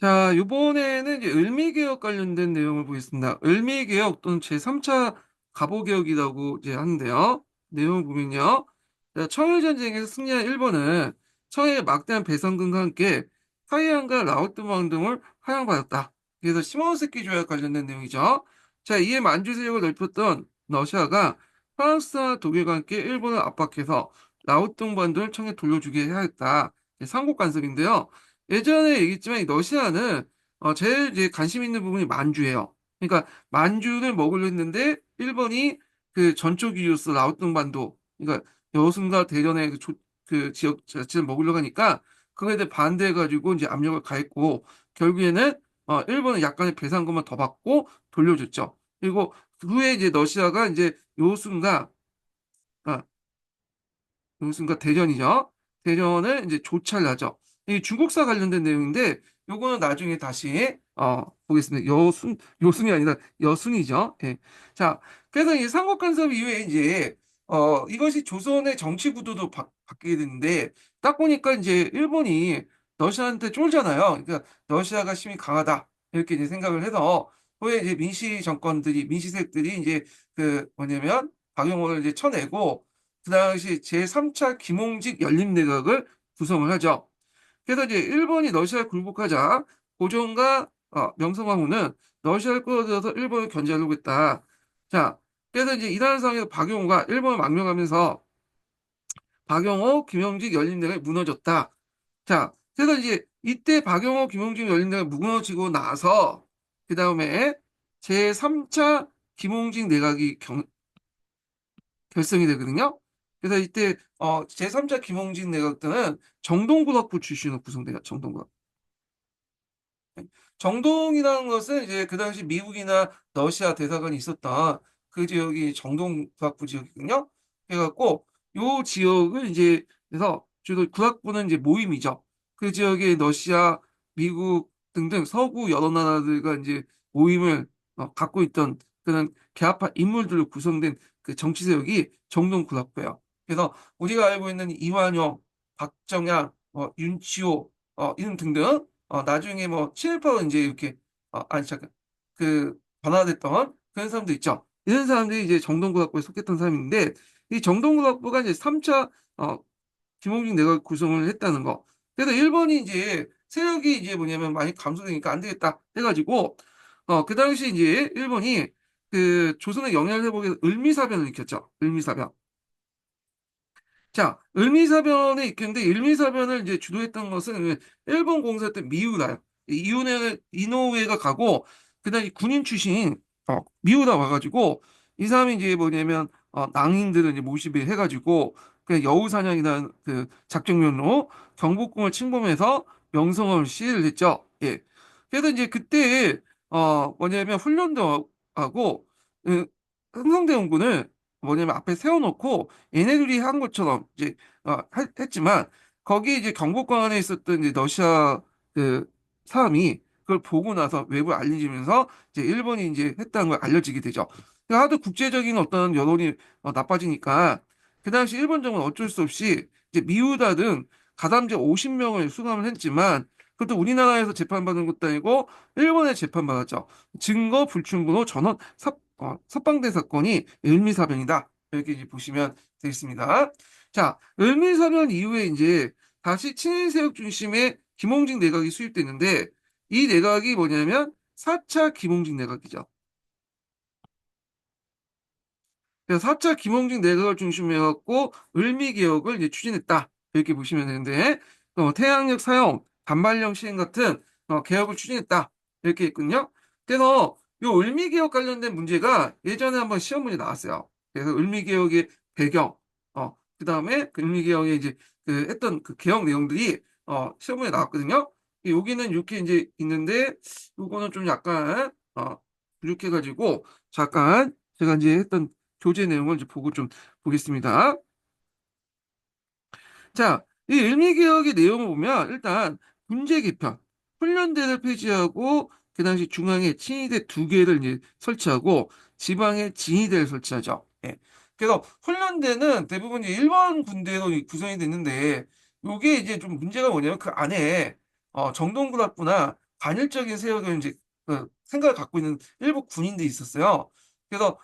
자, 이번에는 이제 을미개혁 관련된 내용을 보겠습니다. 을미개혁 또는 제3차 갑오개혁이라고 이제 하는데요. 내용을 보면요. 자, 청일전쟁에서 승리한 일본은 청해의 막대한 배상금과 함께 타이완과 라오트망 등을 하향받았다. 그래서 시모노세키 조약 관련된 내용이죠. 자, 이에 만주 세력을 넓혔던 러시아가 프랑스와 독일과 함께 일본을 압박해서 라오tung 반도를 청에 돌려주게 해야 했다. 삼국 간섭인데요. 예전에 얘기했지만 이 러시아는 제일 이제 관심 있는 부분이 만주예요. 그러니까 만주를 먹으려 했는데 일본이 그 전초 기류스 라오tung 반도, 그러니까 여순과 대련의 그 지역 자체를 먹으려고 하니까 그거에 대해 반대해가지고 이제 압력을 가했고 결국에는 일본은 약간의 배상금만 더 받고 돌려줬죠. 그리고 그 후에 이제 러시아가 이제 요순과 아, 요순과 대전이죠. 대전을 이제 조차를 하죠. 이 중국사 관련된 내용인데 요거는 나중에 다시 보겠습니다. 요순이 아니라 여순이죠. 예. 자, 그래서 이 삼국간섭 이후에 이제 이것이 조선의 정치 구도도 바뀌게 되는데 딱 보니까 이제 일본이 러시아한테 쫄잖아요. 그러니까 러시아가 힘이 강하다 이렇게 이제 생각을 해서 후에 이제 민시 세력들이 이제 그 뭐냐면 박용호를 이제 쳐내고 그 당시 제3차 김홍직 연립내각을 구성을 하죠. 그래서 이제 일본이 러시아를 굴복하자 고종과 명성황후는 러시아를 끌어들여서 일본을 견제하려고 했다. 자, 그래서 이제 이러한 상황에서 박용호가 일본을 망명하면서 박용호, 김영직 연립내각이 무너졌다. 자, 그래서 이제 이때 박용호, 김용직 연립내각이 무너지고 나서 그 다음에 제3차 김홍직 내각이 결성이 되거든요. 그래서 이때 제3차 김홍진 내각 때는 정동구락부 출신으로 구성돼요. 정동구락. 정동이라는 것은 이제 그 당시 미국이나 러시아 대사관이 있었던 그 지역이 정동구락부 지역이거든요. 그래갖고 요 지역을 이제 그래서 주로 구락부는 이제 모임이죠. 그 지역에 러시아, 미국 등등 서구 여러 나라들과 이제 모임을 갖고 있던 그런 개화파 인물들로 구성된 그 정치 세력이 정동구락부예요. 그래서 우리가 알고 있는 이완용, 박정양, 윤치호 이런 등등 나중에 뭐 친일파로 이제 이렇게 아니 잠깐 그 변화됐던 그런 사람도 있죠. 이런 사람들이 이제 정동구락부에 속했던 사람인데 이 정동구락부가 이제 3차 김홍준 내각 구성을 했다는 거. 그래서 일본이 이제 세력이 이제 뭐냐면 많이 감소되니까 안 되겠다 해가지고 그 당시 이제 일본이 그 조선의 영향을 회복해서 을미사변을 일으켰죠. 을미사변. 자, 을미사변에 있겠는데 을미사변을 이제 주도했던 것은 일본 공사였던 미우라요. 이노우에가 가고 그다음에 군인 출신 미우라 와가지고 이 사람이 이제 뭐냐면 낭인들을 이제 모집을 해가지고 그 여우사냥이라는 그 작전명으로 경복궁을 침범해서 명성을 시해를 했죠. 예. 그래서 이제 그때 뭐냐면 훈련도 하고 그 흥성대원군을 뭐냐면 앞에 세워놓고 얘네들이 한 것처럼 이제 했지만 거기 이제 경복궁 안에 있었던 이제 러시아 그 사람이 그걸 보고 나서 외부에 알려지면서 이제 일본이 이제 했다는 걸 알려지게 되죠. 그러니까 하도 국제적인 어떤 여론이 나빠지니까 그 당시 일본 정부는 어쩔 수 없이 이제 미우다 등 가담제 50명을 수감을 했지만 그것도 우리나라에서 재판받은 것도 아니고 일본에 재판받았죠. 증거 불충분으로 전원 섭방된 사건이 을미사변이다. 이렇게 이제 보시면 되겠습니다. 자, 을미사변 이후에 이제 다시 친일세력 중심의 김홍직 내각이 수립됐는데 이 내각이 뭐냐면 4차 김홍직 내각이죠. 그래서 4차 김홍직 내각을 중심으로 해갖고 을미개혁을 이제 추진했다. 이렇게 보시면 되는데 태양력 사용, 단발령 시행 같은 개혁을 추진했다. 이렇게 있군요. 그래서 이 을미개혁 관련된 문제가 예전에 한번 시험 문제 나왔어요. 그래서 을미개혁의 배경, 그다음에 그 을미개혁의 이제 그 했던 그 개혁 내용들이 시험 문제 나왔거든요. 여기는 이렇게 이제 있는데 요거는 좀 약간 부족해가지고 잠깐 제가 이제 했던 교재 내용을 이제 보고 좀 보겠습니다. 자, 이 일미개혁의 내용을 보면 일단 군제 개편, 훈련대를 폐지하고 그 당시 중앙에 친위대 두 개를 이제 설치하고 지방에 진위대를 설치하죠. 예. 그래서 훈련대는 대부분 이제 일반 군대로 구성이 됐는데 요게 이제 좀 문제가 뭐냐면 그 안에 정동군학부나 반일적인 세력을 이제 생각을 갖고 있는 일부 군인들이 있었어요. 그래서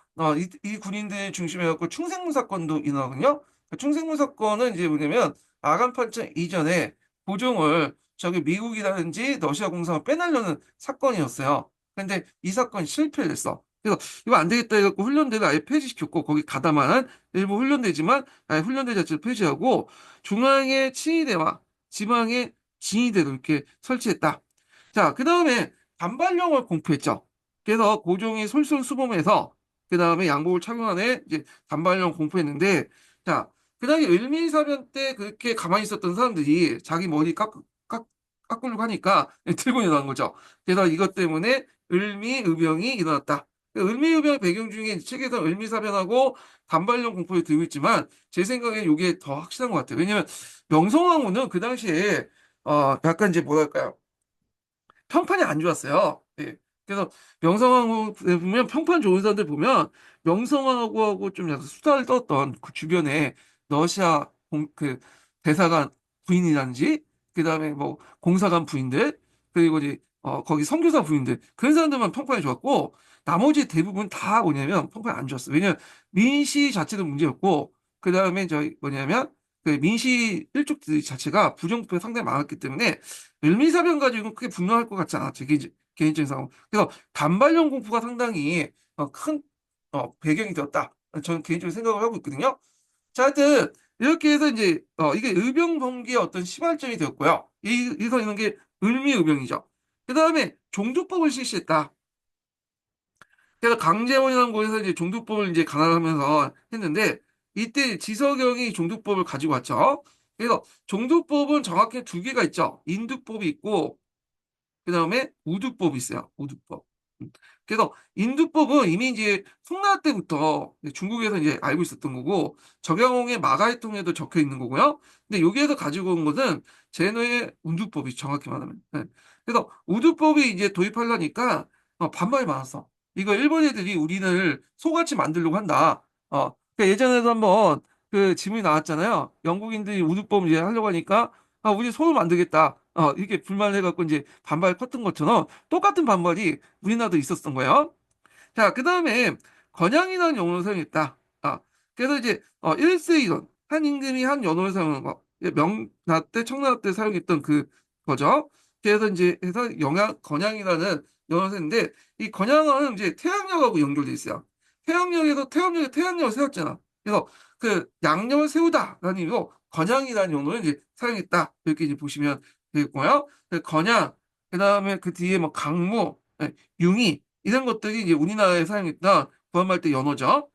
이 군인들 중심해 갖고 충생무 사건도 일어나거든요. 그 충생무 사건은 이제 뭐냐면 아간 판정 이전에 고종을 저기 미국이라든지 러시아 공산을 빼내려는 사건이었어요. 근데 이 사건이 실패를 했어. 그래서 이거 안 되겠다 해갖고 훈련대를 아예 폐지시켰고 거기 가다만한 일부 훈련대지만 아예 훈련대 자체를 폐지하고 중앙의 친위대와 지방의 진위대도 이렇게 설치했다. 자, 그 다음에 단발령을 공포했죠. 그래서 고종이 솔선수범해서 그 다음에 양복을 착용한 이제 단발령 공포했는데, 자, 그 다음에 을미사변 때 그렇게 가만히 있었던 사람들이 자기 머리 깎으려고 하니까 들고 일어난 거죠. 그래서 이것 때문에 을미의병이 일어났다. 을미의병 배경 중에 책에서 을미사변하고 단발령 공포를 들고 있지만 제 생각엔 이게 더 확실한 것 같아요. 왜냐면 명성황후는 그 당시에 약간 이제 뭐랄까요? 평판이 안 좋았어요. 예. 그래서 명성황후 보면 평판 좋은 사람들 보면 명성황후하고 좀 약간 수다를 떨었던 그 주변에 러시아 그 대사관 부인이라든지 그다음에 뭐 공사관 부인들 그리고 이제 거기 선교사 부인들 그런 사람들만 평판이 좋았고 나머지 대부분 다 뭐냐면 평판이 안 좋았어요. 왜냐면 민씨 자체도 문제였고 그다음에 저희 뭐냐면 그 민씨 일족 자체가 부정부패가 상당히 많았기 때문에 을미사변 가지고는 크게 분노할 것 같지 않아. 제 개인적인 상황. 그래서 단발령 공포가 상당히 큰 배경이 되었다. 저는 개인적으로 생각을 하고 있거든요. 자, 하여튼 이렇게 해서 이제 이게 의병 동기의 어떤 시발점이 되었고요. 여기서 이런 게 을미의병이죠. 그 다음에 종두법을 실시했다. 그래서 강제원이라는 곳에서 이제 종두법을 이제 강화하면서 했는데 이때 지석영이 종두법을 가지고 왔죠. 그래서 종두법은 정확히 두 개가 있죠. 인두법이 있고 그 다음에 우두법이 있어요. 우두법. 그래서 인두법은 이미 이제 송나라 때부터 중국에서 이제 알고 있었던 거고 적영홍의 마가이통에도 적혀 있는 거고요. 근데 여기에서 가지고 온 것은 제노의 우두법이 정확히 말하면. 네. 그래서 우두법이 이제 도입하려니까 반발이 많았어. 이거 일본 애들이 우리를 소같이 만들려고 한다. 그러니까 예전에도 한번 그 질문이 나왔잖아요. 영국인들이 우두법 이제 하려고 하니까 우리 소를 만들겠다. 이렇게 불만해갖고 이제 반발 컸던 것처럼 똑같은 반발이 우리나라도 있었던 거예요. 자, 그 다음에 건양이라는 용어를 사용했다. 그래서 이제 일세이론 한 임금이 한 연호를 사용한 거. 명나 때 청나라 때 사용했던 그 거죠. 그래서 이제 해서 건양이라는 연어를 썼는데 이 건양은 이제 태양력하고 연결돼 있어요. 태양력에 태양력을 세웠잖아. 그래서 그 양력을 세우다라는 의미로 건양이라는 용어를 이제 사용했다. 이렇게 이제 보시면 되겠고요. 그 건양, 그 다음에 그 뒤에 뭐 강무, 융이 이런 것들이 이제 우리나라에 사용했던 구한말 때 연어죠.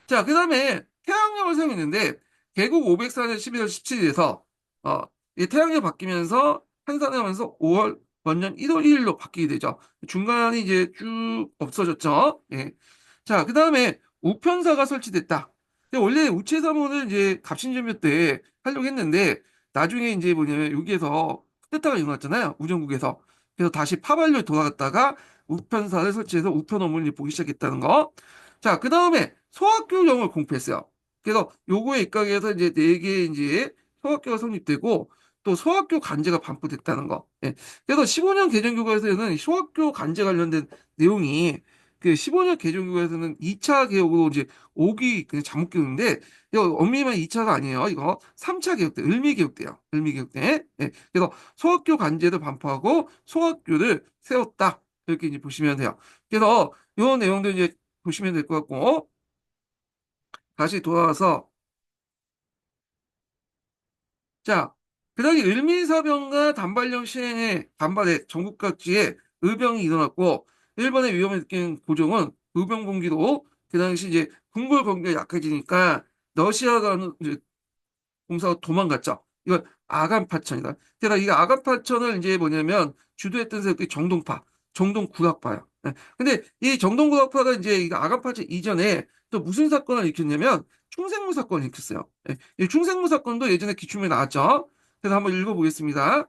자, 그 다음에 태양력을 사용했는데 개국 504년 11월 17일에서 이 태양력 바뀌면서 한산하면서 5월 원년 1월 1일로 바뀌게 되죠. 중간이 이제 쭉 없어졌죠. 예. 자, 그 다음에 우편사가 설치됐다. 근데 원래 우체사무는 이제 갑신전묘 때 하려고 했는데 나중에 이제 뭐냐면 여기에서 쿠데타가 일어났잖아요. 우정국에서. 그래서 다시 파발로 돌아갔다가 우편사를 설치해서 우편 업무를 보기 시작했다는 거. 자, 그 다음에 소학교령을 공표했어요. 그래서 요거에 입각해서 이제 네 개 이제 소학교가 성립되고 또 소학교 간제가 반포됐다는 거. 예. 그래서 15년 개정교과에서는 소학교 간제 관련된 내용이 그 15년 개정교과에서는 2차 개혁으로 이제 5기 그냥 잘못 기억인데 이거 엄밀히만 2차가 아니에요. 이거 3차 개혁 때 을미 개혁 때요. 을미 개혁 때. 예. 그래서 소학교 간제를 반포하고 소학교를 세웠다. 이렇게 이제 보시면 돼요. 그래서 이 내용들 이제 보시면 될 것 같고 다시 돌아와서 자, 그다음에 을미사병과 단발령 시행에 반발해 전국 각지에 의병이 일어났고 일본의 위험을 느낀 고종은 의병 봉기로 그 당시 이제 궁궐 관계가 약해지니까 러시아가 이제 공사가 도망갔죠. 이건 아간파천이다. 그래서 이 아간파천을 이제 뭐냐면 주도했던 세력이 정동파, 정동구락파예요. 예. 근데 이 정동구락파가 이제 이 아간파천 이전에 또 무슨 사건을 일으켰냐면 충생무 사건을 일으켰어요. 예. 이 충생무 사건도 예전에 기출문에 나왔죠. 그래서 한번 읽어보겠습니다.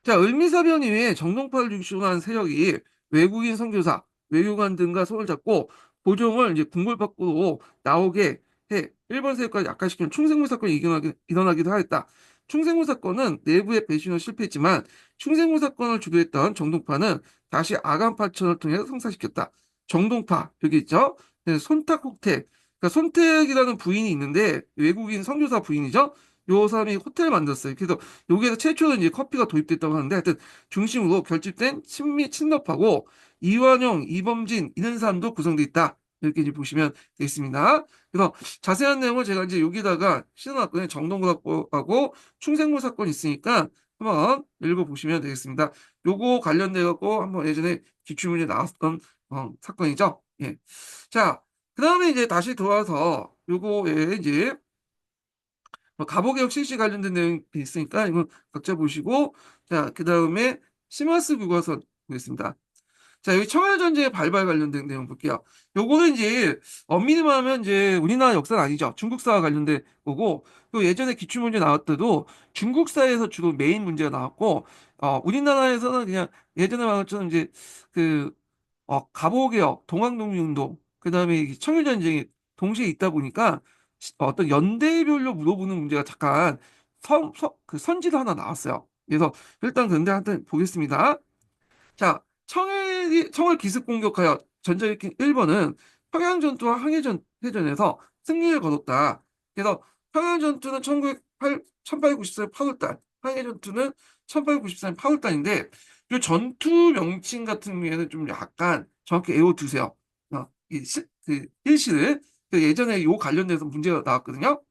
자, 을미사변 이후에 정동파를 중심으로 한 세력이 외국인 선교사, 외교관 등과 손을 잡고 고종을 이제 궁궐 밖으로 나오게 해 일본 세력까지 약화시키는 충생무 사건이 일어나기도 하였다. 충생무 사건은 내부의 배신으로 실패했지만 충생무 사건을 주도했던 정동파는 다시 아간파천을 통해 성사시켰다. 정동파 여기 있죠. 네, 손탁호텔. 그러니까 손택이라는 부인이 있는데 외국인 선교사 부인이죠. 요 사람이 호텔을 만들었어요. 그래서 여기에서 최초로 이제 커피가 도입됐다고 하는데 하여튼 중심으로 결집된 친미 친럽하고 이완용, 이범진 이런 사람도 구성되어 있다. 이렇게 이제 보시면 되겠습니다. 그래서 자세한 내용을 제가 이제 여기다가 실어놨거든요. 정동구락부하고 충생무 사건 있으니까 한번 읽어보시면 되겠습니다. 요거 관련돼 갖고 한번 예전에 기출문제 나왔던 사건이죠. 예. 자, 그 다음에 이제 다시 돌아와서 요거에 이제 갑오개혁 실시 관련된 내용이 있으니까 이거 각자 보시고 자, 그 다음에 시마스 교과서 보겠습니다. 자, 여기 청일전쟁의 발발 관련된 내용 볼게요. 요거는 이제 엄밀히 말하면 이제 우리나라 역사는 아니죠. 중국사와 관련된 거고, 또 예전에 기출문제 나왔 때도 중국사에서 주로 메인 문제가 나왔고, 우리나라에서는 그냥 예전에 말한 것처럼 이제 그, 갑오개혁, 동학농민운동, 그 다음에 청일전쟁이 동시에 있다 보니까 어떤 연대별로 물어보는 문제가 잠깐 그 선지도 하나 나왔어요. 그래서 일단 근데 한번 보겠습니다. 자, 청을 기습 공격하여 전자일으킨 일본은 평양전투와 항해전에서 승리를 거뒀다. 그래서 평양전투는 1894년 8월달, 항해전투는 1894년 8월달인데 이 전투 명칭 같은 경우에는 좀 약간 정확히 외워두세요. 그 일시를 그 예전에 요 관련돼서 문제가 나왔거든요.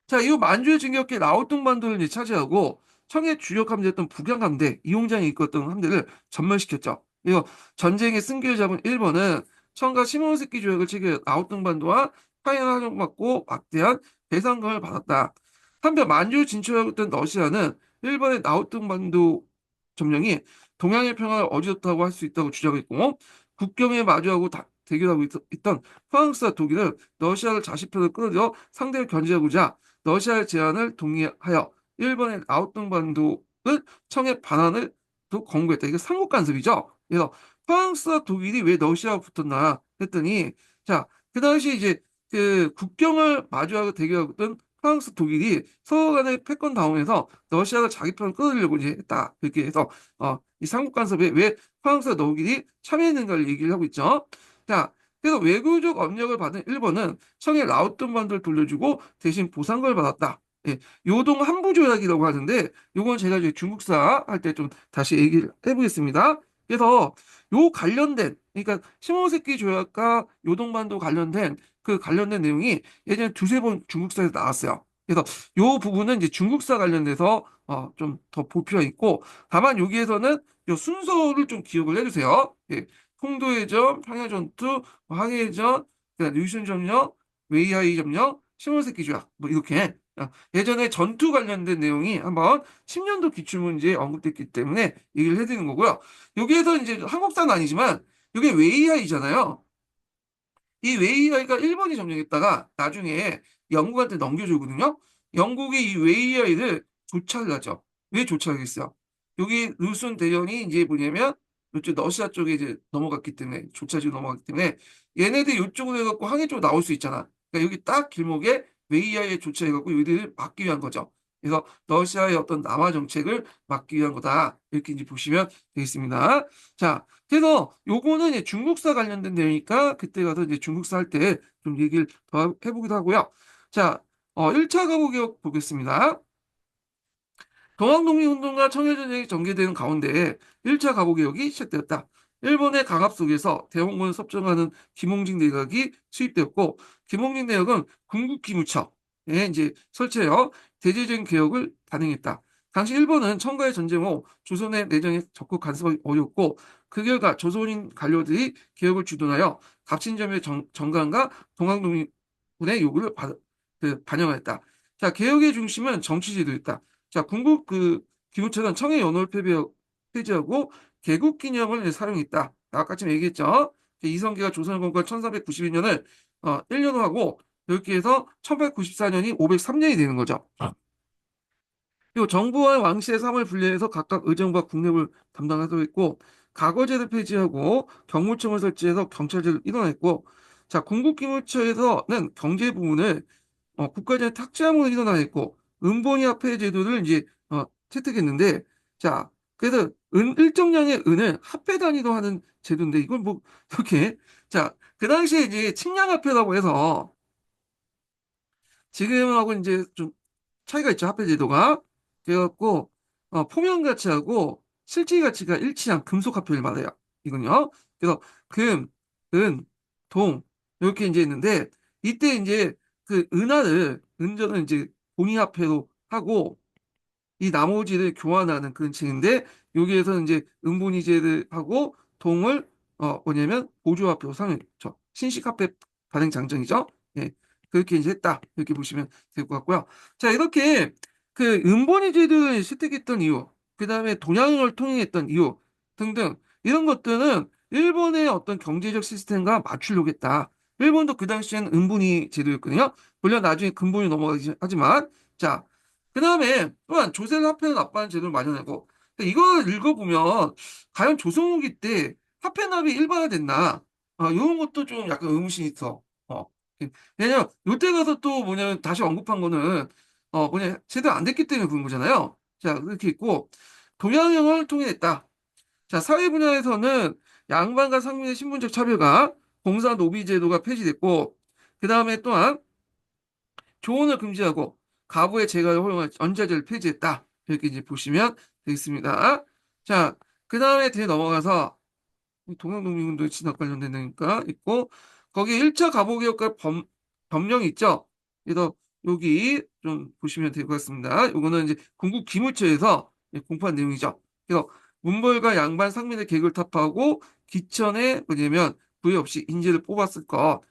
자, 이후 만주의 진격해 라오뚱반도를 이제 차지하고 청의 주력 함대였던 북양함대, 이용장에 이끌었던 함대를 전멸시켰죠. 그리고 전쟁의 승기를 잡은 일본은 청과 시모노세키 조약을 체결해 라오뚱반도와 파이난을 활용받고 막대한 배상금을 받았다. 한편 만주 진출하였던 러시아는 일본의 라오뚱반도 점령이 동양의 평화를 어지럽다고 할 수 있다고 주장했고 국경에 마주하고 대결하고 있던 프랑스와 독일은 러시아를 자신편으로 끌어들여 상대를 견제하고자 러시아의 제안을 동의하여 일본의 라오뚱반도를 청해 반환을 또 권고했다. 이게 삼국 간섭이죠. 그래서 프랑스와 독일이 왜 러시아와 붙었나 했더니 자, 그 당시 이제 그 국경을 마주하고 대결하던 프랑스, 독일이 서로 간의 패권 다운에서 러시아가 자기 편을 끌어들이려고 이제 했다. 그렇게 해서 이 삼국 간섭에 왜 프랑스와 독일이 참여했는가를 얘기를 하고 있죠. 자, 그래서 외교적 압력을 받은 일본은 청의 라오뚱반도를 돌려주고 대신 보상금을 받았다. 예, 요동 한부조약이라고 하는데 요건 제가 이제 중국사 할 때 좀 다시 얘기를 해보겠습니다. 그래서 요 관련된 그러니까 시모노세키 조약과 요동반도 관련된 그 관련된 내용이 예전에 두세 번 중국사에서 나왔어요. 그래서 요 부분은 이제 중국사 관련돼서 좀 더 볼 필요가 있고 다만 여기에서는 요 순서를 좀 기억을 해주세요. 예, 홍도해전, 평야전투, 항해전, 류순 점령, 웨이하이 점령, 시모노세키 조약 뭐 이렇게 예전에 전투 관련된 내용이 한번 10년도 기출문제에 언급됐기 때문에 얘기를 해드리는 거고요. 여기에서 이제 한국사는 아니지만 이게 웨이하이잖아요. 이 웨이하이가 일본이 점령했다가 나중에 영국한테 넘겨주거든요. 영국이 이 웨이하이를 조차를 하죠. 왜 조차하겠어요? 여기 루슨 대령이 이제 뭐냐면 이쪽 러시아 쪽에 이제 넘어갔기 때문에 조차지로 넘어갔기 때문에 얘네들 이쪽으로 해갖고 항해 쪽으로 나올 수 있잖아. 그러니까 여기 딱 길목에 웨이하이에 조차해갖고 여기를 막기 위한 거죠. 그래서 러시아의 어떤 남하 정책을 막기 위한 거다. 이렇게 이제 보시면 되겠습니다. 자, 그래서 요거는 이제 중국사 관련된 내용이니까 그때 가서 이제 중국사 할 때 좀 얘기를 더 해보기도 하고요. 자, 1차 가보기역 보겠습니다. 동학독립운동과 청일전쟁이 전개되는 가운데 1차 가보개혁이 시작되었다. 일본의 강압 속에서 대원군을 섭정하는 김홍직 내각이 수립되었고 김홍직 내각은 군국기무처에 이제 설치하여 대제적인 개혁을 단행했다. 당시 일본은 청과의 전쟁 후 조선의 내정에 적극 간섭하기 어렵고 그 결과 조선인 관료들이 개혁을 주도하여 갑신점의 정관과 동학독립군의 요구를 반영하였다. 자, 개혁의 중심은 정치제도였다. 자, 궁극 기후처는 청해 연호를 폐지하고 개국 기념을 사용했다. 아까 좀 얘기했죠. 이성계가 조선을 건국한 1492년을 1년 후 하고 이렇게 해서 1894년이 503년이 되는 거죠. 그리고 정부와 왕실의 사무을 분리해서 각각 의정부와 국내부를 담당하도록 했고 과거제를 폐지하고 경무청을 설치해서 경찰제를 일원했고 자, 궁극기무처에서는 경제 부문을 국가적인 탁재화문을 일원화했고 은본위 화폐 제도를 이제 채택했는데, 자, 그래서 일정량의 은을 화폐 단위로 하는 제도인데, 이건 뭐 이렇게, 자, 그 당시에 이제 측량 화폐라고 해서 지금하고 이제 좀 차이가 있죠, 화폐 제도가. 그래갖고 포면 가치하고 실질 가치가 일치한 금속 화폐를 말해요. 이건요. 그래서 금, 은, 동 이렇게 이제 있는데, 이때 이제 그 은전을 이제 본위 화폐로 하고 이 나머지를 교환하는 그런 층인데, 여기에서 이제 은본위제를 하고 동을 뭐냐면 보조화폐로 사용했죠. 신식화폐 발행 장정이죠. 예, 그렇게 이제 했다, 이렇게 보시면 될 것 같고요. 자, 이렇게 그 은본위제를 실택했던 이유, 그 다음에 동양을 통일했던 이유 등등, 이런 것들은 일본의 어떤 경제적 시스템과 맞추려고 했다. 일본도 그 당시에는 은본위 제도였거든요. 물론 나중에 근본이 넘어가지 하지만, 자, 그 다음에 또한 조세를 화폐로 납부하는 제도를 마련하고, 이걸 읽어보면 과연 조선후기 때 화폐 납이 일반화됐나, 이런 것도 좀 약간 의문이 있어. 왜냐면 요때 가서 또 뭐냐면 다시 언급한 거는 뭐냐 제대로 안 됐기 때문에 그런 거잖아요. 자, 이렇게 있고, 동양형을 통일했다. 자, 사회 분야에서는 양반과 상민의 신분적 차별과 공사 노비 제도가 폐지됐고, 그 다음에 또한 조언을 금지하고 가부의 재가를 허용한 언자제를 폐지했다. 이렇게 이제 보시면 되겠습니다. 자, 그 다음에 뒤에 넘어가서 동양독립운동에 진학 관련되니까 있고, 거기 1차 가보개혁과 법령이 있죠. 그래서 여기 좀 보시면 될 것 같습니다. 요거는 이제 군국 기무처에서 공부한 내용이죠. 그래서 문벌과 양반 상민의 계급을 타파하고 기천에 뭐냐면 부의 없이 인재를 뽑았을 것.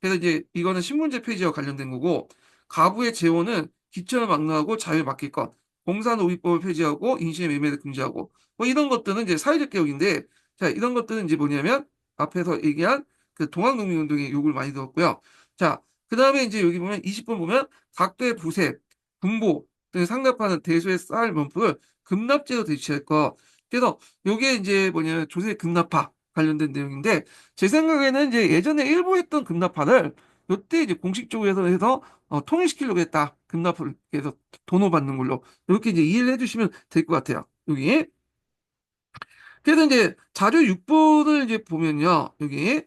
그래서 이제 이거는 신문제 폐지와 관련된 거고, 가부의 재원은 기천을 막론하고 자유에 맡길 것. 공사노비법을 폐지하고 인신의 매매를 금지하고, 뭐 이런 것들은 이제 사회적 개혁인데, 자, 이런 것들은 이제 뭐냐면 앞에서 얘기한 그 동학농민운동의 요구를 많이 들었고요. 자, 그 다음에 이제 여기 보면 20번 보면 각도의 부세, 분보 등을 상납하는 대소의 쌀 면포를 급납제로 대체할 것. 그래서 요게 이제 뭐냐면 조세 급납화 관련된 내용인데, 제 생각에는 이제 예전에 일부 했던 급납화를 요때 이제 공식적으로 해서 통일시키려고 했다. 급납을 해서 돈을 받는 걸로. 이렇게 이제 이해를 해주시면 될 것 같아요. 여기. 그래서 이제 자료 6번을 이제 보면요. 여기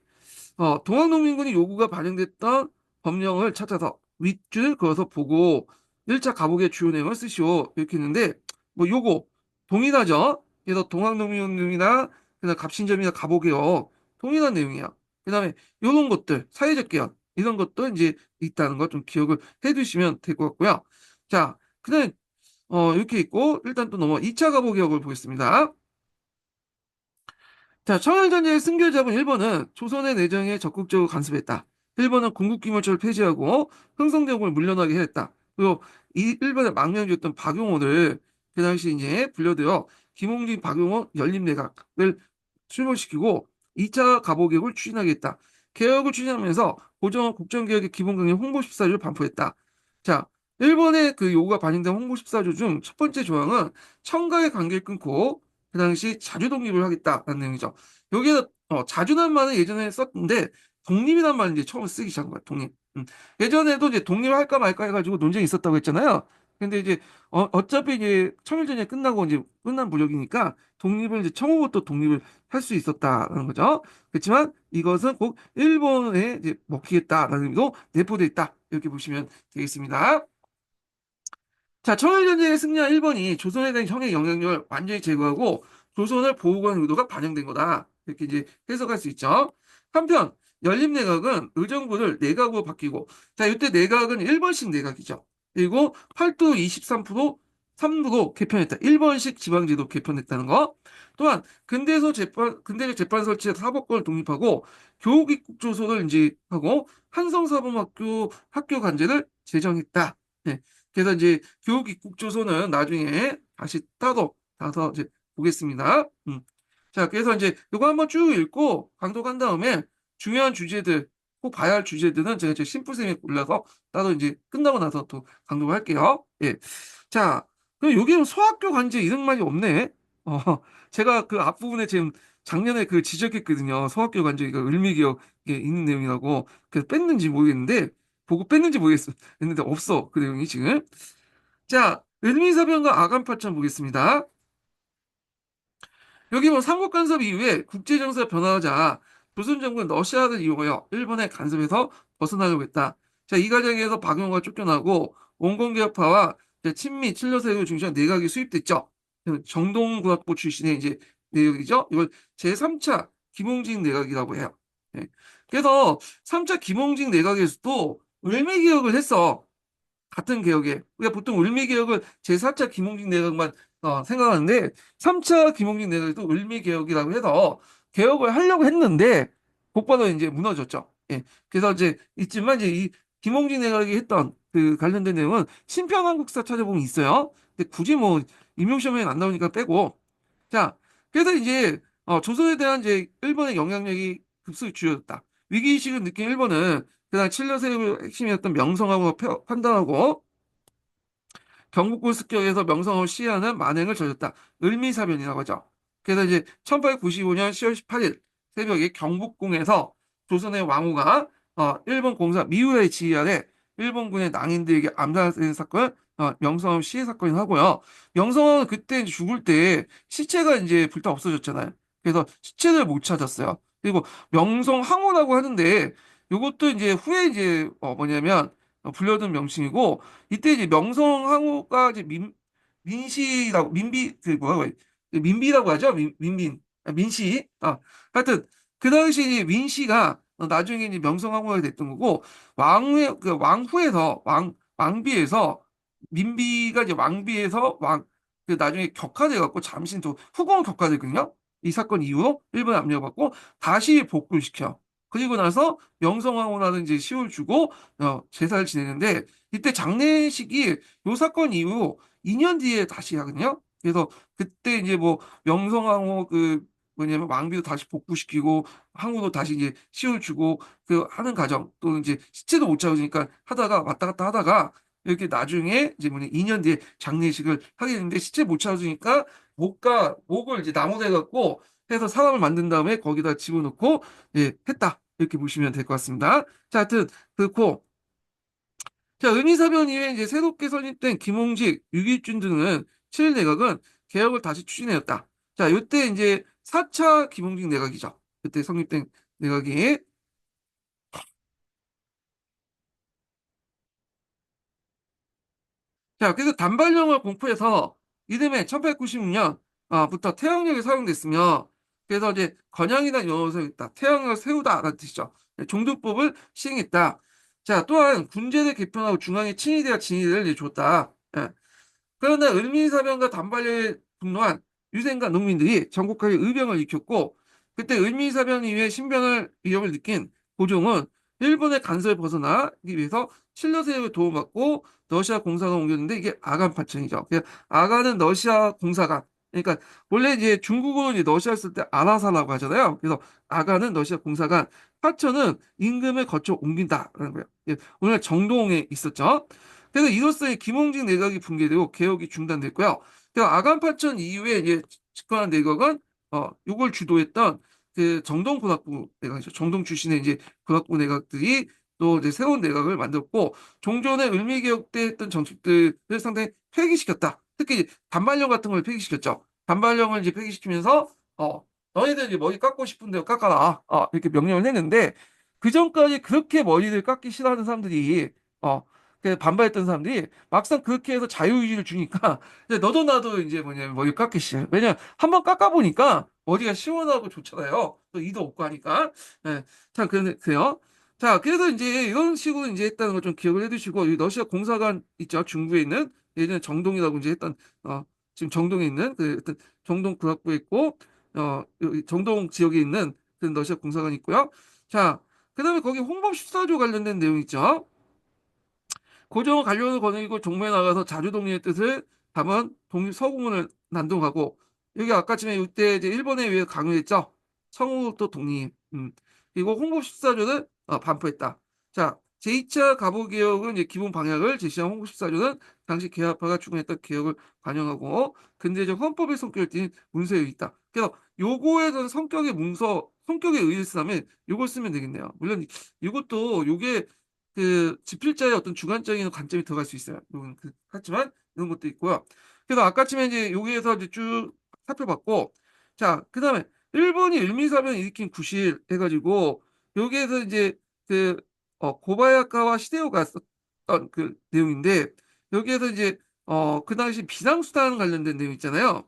동학농민군의 요구가 반영됐던 법령을 찾아서 윗줄 그어서 보고 1차 가복의 주요 내용을 쓰시오. 이렇게 했는데, 뭐 요거 동일하죠. 그래서 동학농민운동이나 그다음 갑신점이나 가복이요, 동일한 내용이야. 그다음에 요런 것들 사회적 개혁 이런 것도 이제 있다는 거 좀 기억을 해두시면 될 것 같고요. 자, 그다음에 이렇게 있고, 일단 또 넘어 2차 가복개혁을 보겠습니다. 자, 청일전쟁의 승기를 잡은 일본은 조선의 내정에 적극적으로 간섭했다. 일본은 군국기물처를 폐지하고 흥성대국을 물러나게 했다. 그리고 이 일본의 망명주였던 박용호를 그 당시 이제 불려들여 김홍진, 박용호 연립내각을 출범시키고 2차 가보개혁을 추진하게 했다. 개혁을 추진하면서 고정 국정개혁의 기본 강령 홍보 14조를 반포했다. 자, 일본의 그 요구가 반영된 홍보 14조 중 첫 번째 조항은 청가의 관계를 끊고 그 당시 자주 독립을 하겠다라는 내용이죠. 여기에서 자주란 말은 예전에 썼는데 독립이란 말은 이제 처음 쓰기 시작한 거야. 독립. 예전에도 이제 독립을 할까 말까 해가지고 논쟁이 있었다고 했잖아요. 근데 이제 어차피 이제 청일전쟁이 끝나고 이제 끝난 무력이니까 독립을 이제 청구부 또 독립을 할 수 있었다는 거죠. 그렇지만 이것은 꼭 일본에 이제 먹히겠다라는 의미도 내포돼 있다. 이렇게 보시면 되겠습니다. 자, 청일전쟁에 승리한 일본이 조선에 대한 형의 영향력을 완전히 제거하고 조선을 보호하는 의도가 반영된 거다. 이렇게 이제 해석할 수 있죠. 한편 연립내각은 의정부를 내각으로 바뀌고, 자, 이때 내각은 1번씩 내각이죠. 그리고 8도 23% 3부로 개편했다. 1번씩 지방제도 개편했다는 거. 또한 근대적 재판 설치에 사법권을 독립하고 교육입국조서를 이제 하고 한성사범학교 학교 관제를 제정했다. 네. 그래서 이제 교육입국조서는 나중에 다시 따서 이제 보겠습니다. 자, 그래서 이제 이거 한번 쭉 읽고 강독한 다음에 중요한 주제들, 꼭 봐야 할 주제들은 제가 제 심플쌤에 골라서 따로 이제 끝나고 나서 또 강독을 할게요. 예. 자, 그럼 여기는 소학교 관제 이런 말이 없네. 어, 제가 그 앞부분에 지금 작년에 그 지적했거든요. 소학교 관제가 을미기억에 있는 내용이라고. 그래서 뺐는지 모르겠는데, 보고 뺐는지 모르겠어. 했는데 없어. 그 내용이 지금. 자, 을미사변과 아간파천 보겠습니다. 여기 뭐 삼국 간섭 이후에 국제 정세가 변화하자 조선 정부는 러시아를 이용하여 일본의 간섭에서 벗어나려고 했다. 자, 이 과정에서 박용호가 쫓겨나고 원공개혁파와 이제 친미 칠려세력을 중심한 내각이 수입됐죠. 정동국학부 출신의 이제 내각이죠. 이걸 제3차 김홍직 내각이라고 해요. 예. 그래서 3차 김홍직 내각에서도 을미개혁을 했어. 같은 개혁에 우리가 보통 을미개혁을 제4차 김홍직 내각만 생각하는데 3차 김홍직 내각도 을미개혁이라고 해서 개혁을 하려고 했는데 곧바로 이제 무너졌죠. 예. 그래서 이제 있지만 이제 이 김홍직 내각이 했던 그 관련된 내용은 신평한국사 찾아보면 있어요. 근데 굳이 뭐 임용시험에 안 나오니까 빼고 자 그래서 이제 조선에 대한 이제 일본의 영향력이 급속히 줄어들었다. 위기의식을 느낀 일본은 그다음 칠려 세력의 핵심이었던 명성황후 판단하고 경복궁 습격에서 명성황후 시해하는 만행을 저질렀다. 을미사변이라고 하죠. 그래서 이제 1895년 10월 18일 새벽에 경복궁에서 조선의 왕후가 일본 공사 미우라의 지휘 아래 일본군의 낭인들에게 암살된 사건을 명성황후 시해 사건이 하고요. 명성황후는 그때 이제 죽을 때 시체가 이제 불타 없어졌잖아요. 그래서 시체를 못 찾았어요. 그리고 명성황후라고 하는데 이것도 이제 후에 이제 뭐냐면 불려둔 명칭이고 이때 이제 명성황후가 이제 민씨라고 민비 그 뭐야 민비라고 하죠 민민 민씨 하여튼 그 당시 민씨가 나중에 이제 명성황후가 됐던 거고 왕후의 그 왕후에서 왕비에서 민비가 이제 왕비에서 왕 그 나중에 격화돼 갖고 잠시 또 후궁 격화되거든요. 이 사건 이후로 일본에 압력받고 다시 복구를 시켜. 그리고 나서 명성황후라는 이제 시호를 주고 제사를 지내는데 이때 장례식이 요 사건 이후 2년 뒤에 다시 하거든요. 그래서 그때 이제 뭐 명성황후 그 뭐냐면 왕비도 다시 복구시키고 항우도 다시 이제 시호를 주고 그 하는 과정 또 이제 시체도 못 찾으니까 하다가 왔다 갔다 하다가 이렇게 나중에 이제 뭐냐 2년 뒤에 장례식을 하게 되는데 시체 못 찾으니까 목을 이제 나무대 갖고 해서 사람을 만든 다음에 거기다 집어넣고 예 했다 이렇게 보시면 될 것 같습니다. 자, 하여튼 그렇고 자, 은희사변 이후에 이제 새롭게 설립된 김홍직, 유기준 등은 7내각은 개혁을 다시 추진해왔다. 자, 이때 이제 4차 김홍직 내각이죠. 그때 성립된 내각이. 자, 그래서 단발령을 공포해서 이듬해 1896년부터 태양력이 사용됐으며, 그래서 이제 건양이나 연호서 있다. 태양력을 세우다라는 뜻이죠. 종두법을 시행했다. 자, 또한 군제를 개편하고 중앙에 친위대와 진위대를 이제 줬다. 예. 그러나 을미사변과 단발에 분노한 유생과 농민들이 전국하게 의병을 일으켰고 그때 을미사변 이후에 신변을 위협을 느낀 고종은 일본의 간섭에 벗어나기 위해서 칠러 세력을 도움받고 러시아 공사관 옮겼는데 이게 아간 파천이죠. 아간은 러시아 공사관. 그러니까 원래 이제 중국어는 이제 러시아 쓸 때 아라사라고 하잖아요. 그래서 아간은 러시아 공사관, 파천은 임금을 거쳐 옮긴다라는 거예요. 오늘 정동에 있었죠. 그래서 이로써 김홍직 내각이 붕괴되고 개혁이 중단됐고요. 그래서 아간파천 이후에 이제 집권한 내각은 요걸 주도했던 그 정동 군악부 내각이죠. 정동 출신의 이제 군악부 내각들이 또 이제 새로운 내각을 만들었고 종전에 을미개혁 때 했던 정책들을 상당히 폐기시켰다. 특히 이제 단발령 같은 걸 폐기시켰죠. 단발령을 이제 폐기시키면서 너희들 이제 머리 깎고 싶은 대로 깎아라. 이렇게 명령을 했는데 그 전까지 그렇게 머리를 깎기 싫어하는 사람들이 그 반발했던 사람들이 막상 그렇게 해서 자유의지를 주니까 이제 너도 나도 이제 뭐냐면 머리 깎기 싫어. 왜냐면 한번 깎아보니까 머리가 시원하고 좋잖아요. 또 이도 없고 하니까. 네, 참 그래요. 자, 그래서 이제 이런 식으로 이제 했다는 걸 좀 기억을 해두시고 이 러시아 공사관 있죠. 중부에 있는 예전에 정동이라고 이제 했던 지금 정동에 있는 그 어떤 정동 군악부에 있고 여기 정동 지역에 있는 그 러시아 공사관이 있고요. 자, 그다음에 거기 홍범 14조 관련된 내용 있죠. 고종은 관료를 거느리고 종묘에 나가서 자주독립의 뜻을 담은 독립 서구문을 난동하고 여기 아까 전에 이때 이제 일본에 의해 강요했죠. 청우도 독립. 그리고 홍보 14조는 반포했다. 자, 제2차 가보개혁은 이제 기본 방향을 제시한 홍보 14조는 당시 개화파가 추구했던 개혁을 반영하고 근대적 헌법의 성격을 띤 문서에 있다. 그래서 요거에서 성격의 문서, 성격의 의의를 쓰면 요걸 쓰면 되겠네요. 물론 이것도 요게 그 지필자의 어떤 주관적인 관점이 들어갈 수 있어요. 하지만 이런 것도 있고요. 그래서 아까쯤에 이제 여기에서 이제 쭉 살펴봤고, 자, 그다음에 일본이 을미사변을 일으킨 구실 해가지고 여기에서 이제 그 고바야카와 시데오가 썼던 그 내용인데, 여기에서 이제 그 당시 비상수단 관련된 내용 있잖아요.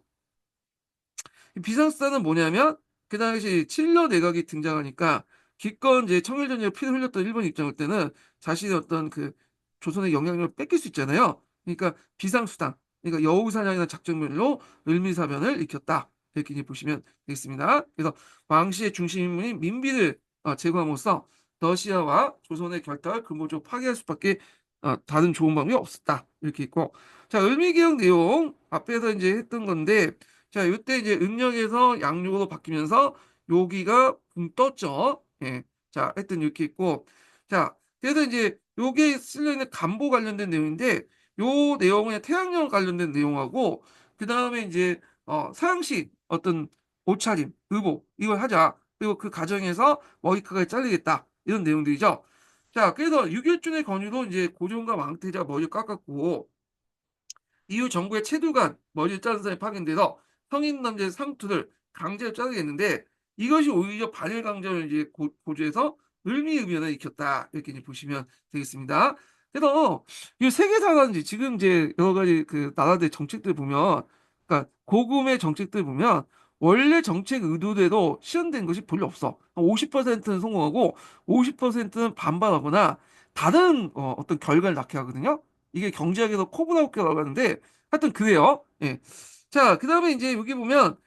이 비상수단은 뭐냐면 그 당시 칠러 내각이 등장하니까 기껏 이제 청일전쟁에 피를 흘렸던 일본 입장일 때는 자신의 어떤 그 조선의 영향력을 뺏길 수 있잖아요. 그러니까 비상수단, 그러니까 여우사냥이나 작전별로 을미사변을 일으켰다. 이렇게 이제 보시면 되겠습니다. 그래서 왕실의 중심 인물인 민비를 제거함으로써 러시아와 조선의 결탁을 근본적으로 파괴할 수밖에 다른 좋은 방법이 없었다. 이렇게 있고, 자, 을미개혁 내용 앞에서 이제 했던 건데, 자, 이때 이제 음력에서 양력으로 바뀌면서 여기가 붕 떴죠. 예. 자, 하여튼 이렇게 있고. 자, 그래서 이제 요게 실려있는 간보 관련된 내용인데, 요 내용은 태양력 관련된 내용하고, 그 다음에 이제, 서양식 어떤 옷차림, 의복, 이걸 하자. 그리고 그 과정에서 머리카락이 잘리겠다. 이런 내용들이죠. 자, 그래서 6.1준의 권유로 이제 고종과 왕태자가 머리를 깎았고, 이후 정부의 채도가 머리를 자른 사람이 파견돼서 성인 남자의 상투를 강제로 자르겠는데 이것이 오히려 반일 강점을 이제 고조해서 을미의변을 일으켰다 이렇게 이제 보시면 되겠습니다. 그래서 이 세계사라든지 지금 이제 여러 가지 그 나라들의 정책들 보면, 그러니까 고금의 정책들 보면 원래 정책 의도대로 실현된 것이 별로 없어. 50%는 성공하고 50%는 반발하거나 다른 어떤 결과를 낳게 하거든요. 이게 경제학에서 코브라우크라고 하는데 하여튼 그래요. 예. 자, 그다음에 이제 여기 보면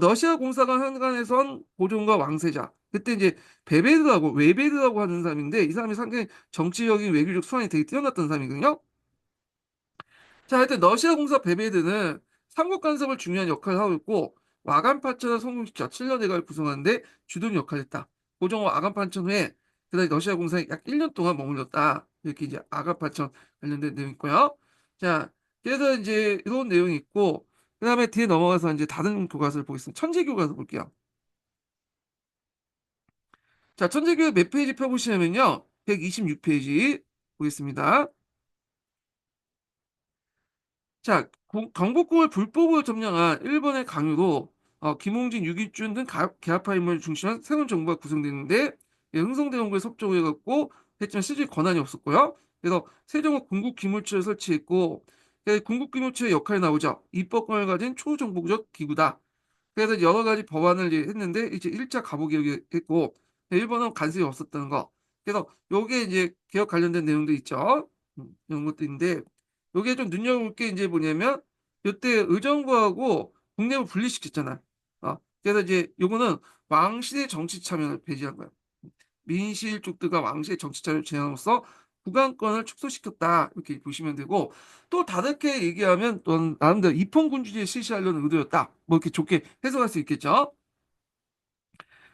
러시아 공사관 한간에선 고종과 왕세자. 그때 이제 베베르라고 웨베르라고 하는 사람인데 이 사람이 상당히 정치적인 외교적 수완이 되게 뛰어났던 사람이거든요. 자, 하여튼 러시아 공사 베베르는 삼국 간섭을 중요한 역할을 하고 있고 와간 파천을 성공시켜 7년 대가를 구성하는데 주도적 역할을 했다. 고종과 아간 파천 후에 그다음에 러시아 공사에 약 1년 동안 머물렀다. 이렇게 이제 아간 파천 관련된 내용이 있고요. 자, 그래서 이제 이런 내용이 있고 그다음에 뒤에 넘어가서 이제 다른 교과서를 보겠습니다. 천재 교과서 볼게요. 자, 천재 교과서 몇 페이지 펴보시냐면요. 126페이지 보겠습니다. 자, 경복궁을 불법으로 점령한 일본의 강요로 김홍진, 유기준 등 개화파 인물을 중심한 새로운 정부가 구성됐는데 예, 흥성대원구에 섭정해갖고 했지만 실질 권한이 없었고요. 그래서 세종은 군국기물처를 설치했고 군국기물처의 역할이 나오죠. 입법권을 가진 초정부적 기구다. 그래서 여러 가지 법안을 이제 했는데 이제 1차 가보 개혁이 했고 일본은 간섭이 없었다는 거. 그래서 요게 이제 개혁 관련된 내용도 있죠. 이런 것도 있는데 요게 좀 눈여볼 게 이제 뭐냐면 요때 의정부하고 국내부 분리시켰잖아. 그래서 이제 요거는 왕실의 정치 참여를 배제한 거야. 민실 일족들과 왕실의 정치 참여를 제한으로써 구강권을 축소시켰다 이렇게 보시면 되고 또 다르게 얘기하면 또 나름대로 입헌군주제를 실시하려는 의도였다. 뭐 이렇게 좋게 해석할 수 있겠죠.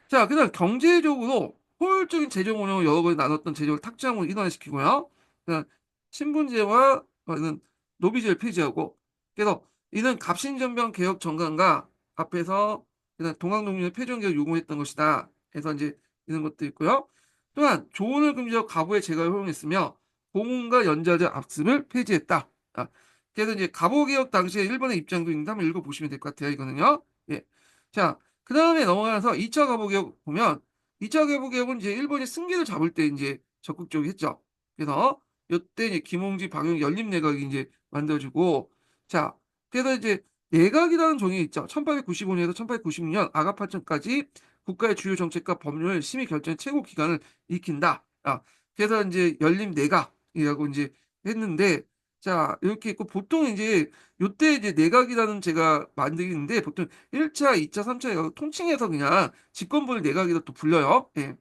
자, 그다음 경제적으로 효율적인 재정 운영을 여러 번 나눴던 재정을 탁자으로 인하시키고요. 그다음 신분제와 이는 노비제를 폐지하고 그래서 이는 갑신전병 개혁 정강과 앞에서 그다음 동학농민의 폐전 개혁 요구했던 것이다. 그래서 이제 이런 것도 있고요. 또한 조언을 금지하고 가부의 제거를 허용했으며 공훈과 연좌제 압습을 폐지했다. 그래서 이제 가부 개혁 당시에 일본의 입장도 있는데 한번 읽어보시면 될 것 같아요. 이거는요. 예. 자, 그 다음에 넘어가서 2차 가보개혁 보면 2차 가보개혁은 이제 일본이 승기를 잡을 때 이제 적극적으로 했죠. 그래서 이때 이제 김홍지, 방영, 연립내각이 이제 만들어지고 자, 그래서 이제 내각이라는 종이 있죠. 1895년에서 1896년 아가파천까지 국가의 주요 정책과 법률을 심의 결정의 최고 기관을 익힌다. 그래서 이제 연립내각이라고 이제 했는데 자, 이렇게 있고 보통 이제 요때 이제 내각이라는 제가 만들기인데 보통 1차, 2차, 3차 통칭해서 그냥 집권부를 내각이라 또 불려요. 예.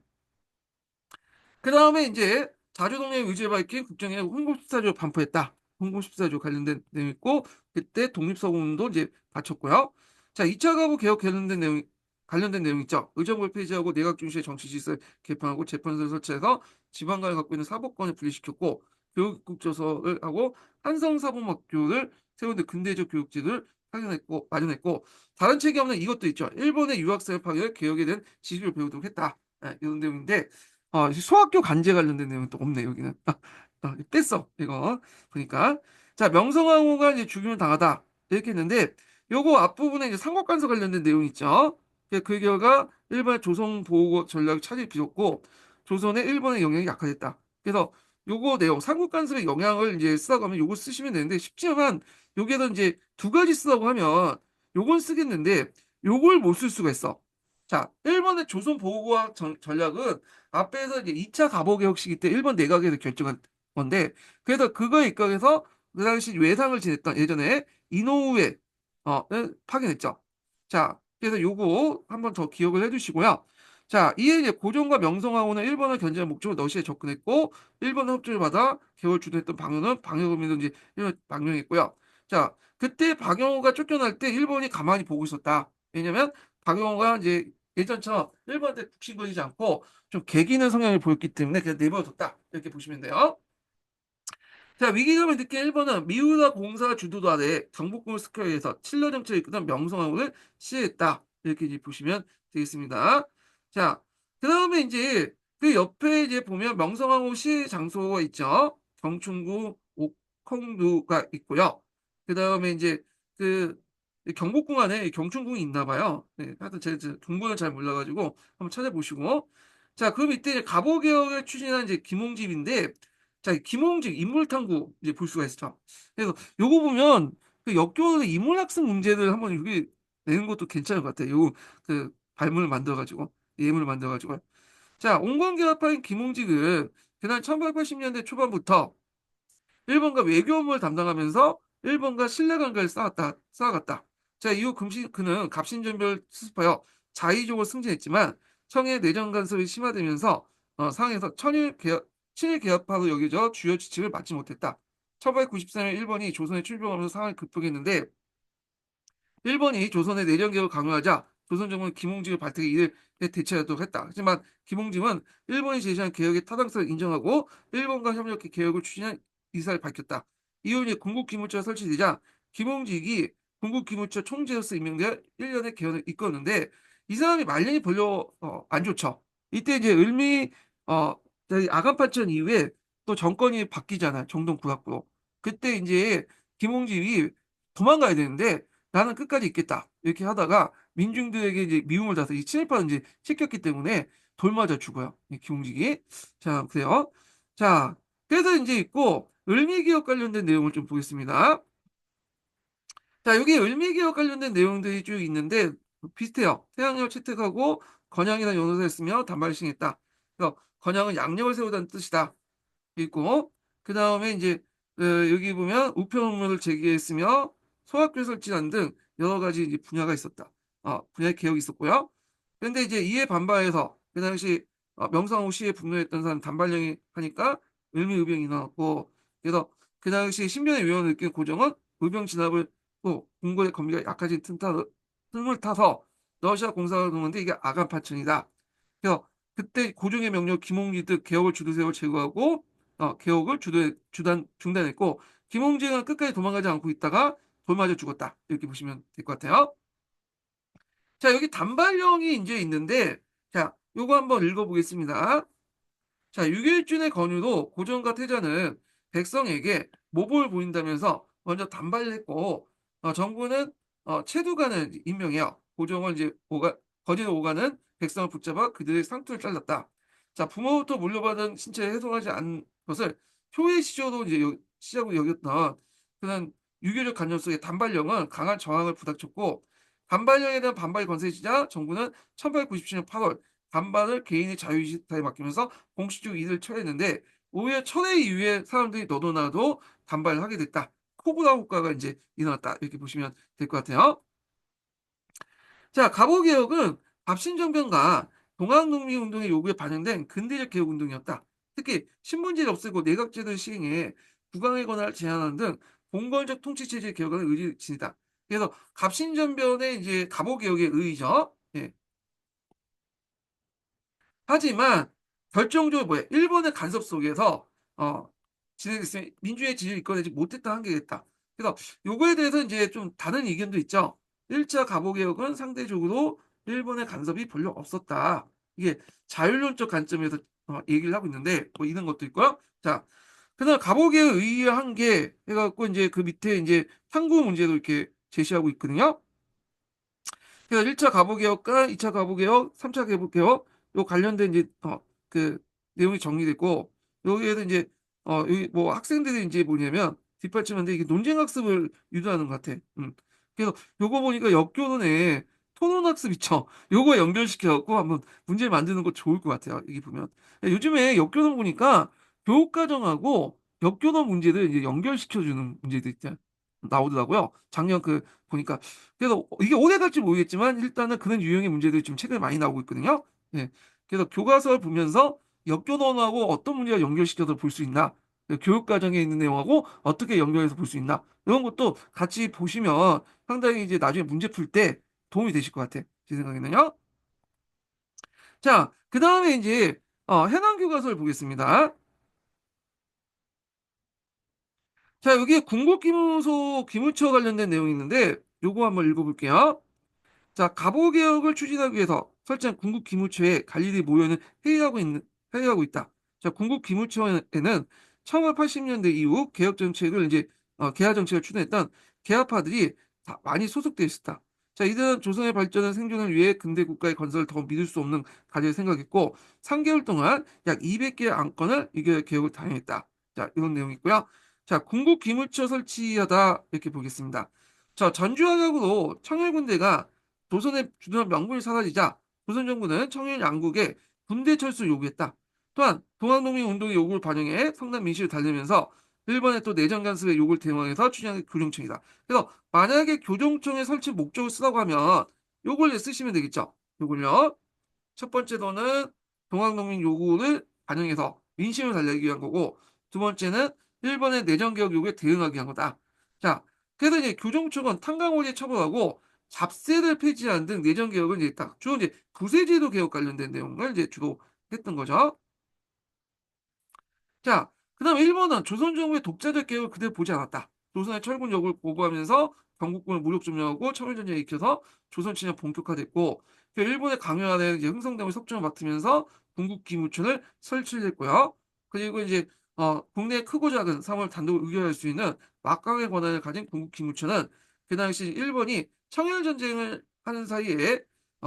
그 다음에 이제 자주동맹 의지를 밝힌 국정에 홍보십사조 반포했다. 홍보십사조 관련된 내용 있고 그때 독립서공도 이제 바쳤고요. 자, 2차 가부 개혁 관련된 내용 있죠. 의정부를 폐지하고 내각 중시의 정치 질서를 개편하고 재판소를 설치해서 지방관을 갖고 있는 사법권을 분리시켰고 교육국조서를 하고 한성사범학교를 세우는 근대적 교육제도를 마련했고 다른 책이 없는 이것도 있죠. 일본의 유학생 파견을 개혁에 대한 지식을 배우도록 했다. 이런 내용인데 소학교 간제 관련된 내용은 또 없네, 여기는. 뺐어, 이거. 보니까. 자, 명성황후가 이제 죽임을 당하다. 이렇게 했는데, 요거 앞부분에 이제 삼국간서 관련된 내용 있죠. 그 결과 일본의 조선 보호 전략 차질이 빚었고, 조선의 일본의 영향이 약화됐다. 그래서 요거 내용, 삼국간섭의 영향을 이제 쓰다고 하면 요거 쓰시면 되는데, 쉽지만 여기에서 이제 두 가지 쓰다고 하면 요건 쓰겠는데, 요걸 못 쓸 수가 있어. 자, 일본의 조선 보호구학 전략은 앞에서 이제 2차 갑오개혁 시기 때 일본 내각에서 결정한 건데, 그래서 그거에 입각해서 그 당시 외상을 지냈던 예전에 이노우에 를 파견했죠. 자, 그래서 요거 한번 더 기억을 해두시고요. 자, 이에 이제 고종과 명성황후는 일본을 견제할 목적으로 러시아에 접근했고, 일본의 협조를 받아 개월 주도했던 방요는 방요금이도 이제 일본 방영했고요. 자, 그때 박영호가 쫓겨날 때 일본이 가만히 보고 있었다. 왜냐면 박영호가 이제 예전처럼 일본한테 북신거리지 않고 좀 개기는 성향을 보였기 때문에 그냥 내버려뒀다. 이렇게 보시면 돼요. 자, 위기감을 느낀 일본은 미우라 공사 주도도 아래 경복궁 스퀘어에서 칠러 정책을 이끄던 명성황후를 시해했다. 이렇게 이제 보시면 되겠습니다. 자, 그 다음에 이제 그 옆에 이제 보면 명성황후 시해 장소가 있죠. 경춘구 옥콩루가 있고요. 그 다음에 이제 그 경복궁 안에 경춘궁이 있나 봐요. 네, 하여튼 제가 정보는 잘 몰라가지고 한번 찾아보시고. 자, 그럼 이때 이제 갑오개혁을 추진한 이제 김홍집인데, 자, 김홍직 인물탐구 이제 볼 수가 있죠. 그래서 요거 보면 그 역교의 인물학습 문제를 한번 여기 내는 것도 괜찮을 것 같아요. 요 그 발문을 만들어가지고 예문을 만들어가지고. 자, 온건계합파인 김홍직은 그날 1880년대 초반부터 일본과 외교 업무를 담당하면서 일본과 신뢰관계를 쌓아갔다. 자, 이후 그는 갑신전별 수습하여 자의적으로 승진했지만 청해 내정 간섭이 심화되면서 상황에서 친일 개혁파로 여겨져 주요 지침을 맡지 못했다. 1894년 일본이 조선에 출병하면서 상황을 극복했는데, 일본이 조선의 내정 개혁을 강요하자 조선 정부는 김홍직을 발탁해 이를 대체하도록 했다. 하지만 김홍직은 일본이 제시한 개혁의 타당성을 인정하고 일본과 협력해 개혁을 추진한 의사를 밝혔다. 이후 이제 군국기무처가 설치되자 김홍직이 군국기무처 총재로서 임명되어 1년의 개헌을 이끌었는데, 이 사람이 말년이 별로 안 좋죠. 이때 이제 어, 저희 아간판천 이후에 또 정권이 바뀌잖아요. 정동국학부. 그때 이제 김홍직이 도망가야 되는데, 나는 끝까지 있겠다. 이렇게 하다가 민중들에게 이제 미움을 받아서 이 친일파를 이제 시켰기 때문에 돌맞아 죽어요. 이 김웅직이. 자, 그래요. 자, 그래서 이제 있고 을미기업 관련된 내용을 좀 보겠습니다. 자, 여기 을미기업 관련된 내용들이 쭉 있는데 비슷해요. 태양열 채택하고 건양이나 연호사를 쓰며 단발을 시행했다. 그래서 건양은 양력을 세우다는 뜻이다. 있고, 그 다음에 이제 여기 보면 우편 업무를 제기했으며 소학교 설치한 등 여러 가지 이제 분야가 있었다. 분야의 개혁이 있었고요. 그런데 이제 이에 반발해서 그 당시 명성황후 시에 분노했던 사람 단발령이 하니까 을미의병이 나왔고, 그래서 그 당시 신변의 위험을 느낀 고종은 의병 진압을 또 궁궐의 검비가 약해진 틈을 타서 러시아 공사를 놓는데 이게 아간 파천이다. 그래서 그때 고종의 명령 김홍기 등 개혁을 주도세월 제거하고 개혁을 중단했고, 김홍직은 끝까지 도망가지 않고 있다가 돌맞아 죽었다. 이렇게 보시면 될 것 같아요. 자, 여기 단발령이 이제 있는데, 자, 요거 한번 읽어보겠습니다. 자, 유길준의 권유로 고종과 태자는 백성에게 모범을 보인다면서 먼저 단발을 했고, 정부는 채두관을 임명해요. 고종은 이제 거짓 오가는 백성을 붙잡아 그들의 상투를 잘랐다. 자, 부모부터 물려받은 신체를 훼손하지 않은 것을 효의 시조로 이제 시작으로 여겼던 그런 유교적 관념 속에 단발령은 강한 저항을 부닥쳤고, 단발령에 대한 반발이 거세지자 정부는 1897년 8월 반발을 개인의 자유의식에 맡기면서 공식적으로 이들을 철회했는데, 오히려 철회 이후에 사람들이 너도나도 반발을 하게 됐다. 코브라 효과가 이제 일어났다. 이렇게 보시면 될 것 같아요. 자, 갑오개혁은 갑신정변과 동학농민운동의 요구에 반영된 근대적 개혁운동이었다. 특히 신분제를 없애고 내각제도를 시행해 국왕의 권한을 제한하는 등 봉건적 통치체제 개혁을 의지를 지니다. 그래서 갑신정변의 이제 갑오개혁의 의의죠. 예. 하지만 결정적으로 뭐야? 일본의 간섭 속에서 어, 진행됐으면 민주의 지위를 이끌어내지 못했다 한계겠다. 그래서 요거에 대해서 이제 좀 다른 의견도 있죠. 1차 갑오개혁은 상대적으로 일본의 간섭이 별로 없었다. 이게 자율론적 관점에서 얘기를 하고 있는데 뭐 이런 것도 있고요. 자, 그다음 갑오개에 의한 게 해갖고 이제 그 밑에 이제 탐구 문제도 이렇게 제시하고 있거든요. 그래서 1차 가보개혁과 2차 가보개혁, 3차 가보개혁 요 관련된 이제 그 내용이 정리됐고 여기에도 이제 여기 뭐 학생들이 이제 뭐냐면 뒷받침하는데 이게 논쟁 학습을 유도하는 것 같아. 그래서 요거 보니까 역교론에 토론 학습 있죠. 요거 연결시켜 갖고 한번 문제를 만드는 거 좋을 것 같아요. 여기 보면 요즘에 역교론 보니까 교육과정하고 역교론 문제들 이제 연결시켜 주는 문제들 있잖아요. 나오더라고요. 작년 그 보니까 그래서 이게 오래 갈지 모르겠지만 일단은 그런 유형의 문제들이 좀 최근에 많이 나오고 있거든요. 예. 그래서 교과서를 보면서 역교론하고 어떤 문제가 연결시켜서 볼 수 있나, 교육 과정에 있는 내용하고 어떻게 연결해서 볼 수 있나 이런 것도 같이 보시면 상당히 이제 나중에 문제 풀 때 도움이 되실 것 같아. 제 생각에는요. 자, 그 다음에 이제 해당 교과서를 보겠습니다. 자, 여기에 군국기무소 기무처 관련된 내용이 있는데 요거 한번 읽어볼게요. 자, 갑오개혁을 추진하기 위해서 설정 군국기무처에 관리들이 모여는 회의하고 있다. 자, 군국기무처에는 1980년대 이후 개혁 정책을 이제 개화 정책을 추진했던 개화파들이 다 많이 소속되어 있었다. 자, 이들은 조선의 발전과 생존을 위해 근대 국가의 건설을 더 믿을 수 없는 과제를 생각했고 3개월 동안 약 200개의 안건을 개혁을 단행했다. 자, 이런 내용이 있고요. 자, 군국기무처 설치하다 이렇게 보겠습니다. 자, 전주환역으로 청일군대가 조선의 주둔한 명분이 사라지자 조선 정부는 청일 양국에 군대 철수를 요구했다. 또한 동학농민 운동의 요구를 반영해 성남 민심을 달래면서 일본의 또 내정 간섭의 요구를 대응해서 추진한 게 교정청이다. 그래서 만약에 교정청의 설치 목적을 쓰라고 하면 요걸 쓰시면 되겠죠. 요걸요. 첫 번째로는 동학농민 요구를 반영해서 민심을 달래기 위한 거고 두 번째는 일본의 내정개혁 요구에 대응하기 위한 거다. 자, 그래서 이제 교정청은 탄광오리에 처벌하고 잡세를 폐지하는 등 내정개혁을 이제 딱 주로 이제 구세제도 개혁 관련된 내용을 이제 주로 했던 거죠. 자, 그다음 일본은 조선 정부의 독자적 개혁을 그대로 보지 않았다. 조선의 철군 역을 보고하면서 경국군을 무력 점령하고 청일전쟁에 익혀서 조선 침략 본격화됐고 그 일본의 강요 아래 이제 흥성대을 석정을 맡으면서 군국기무촌을 설치했고요. 그리고 이제 국내 크고 작은 사업을 단독 의결할 수 있는 막강의 권한을 가진 군국기무촌은 그 당시 일본이 청일전쟁을 하는 사이에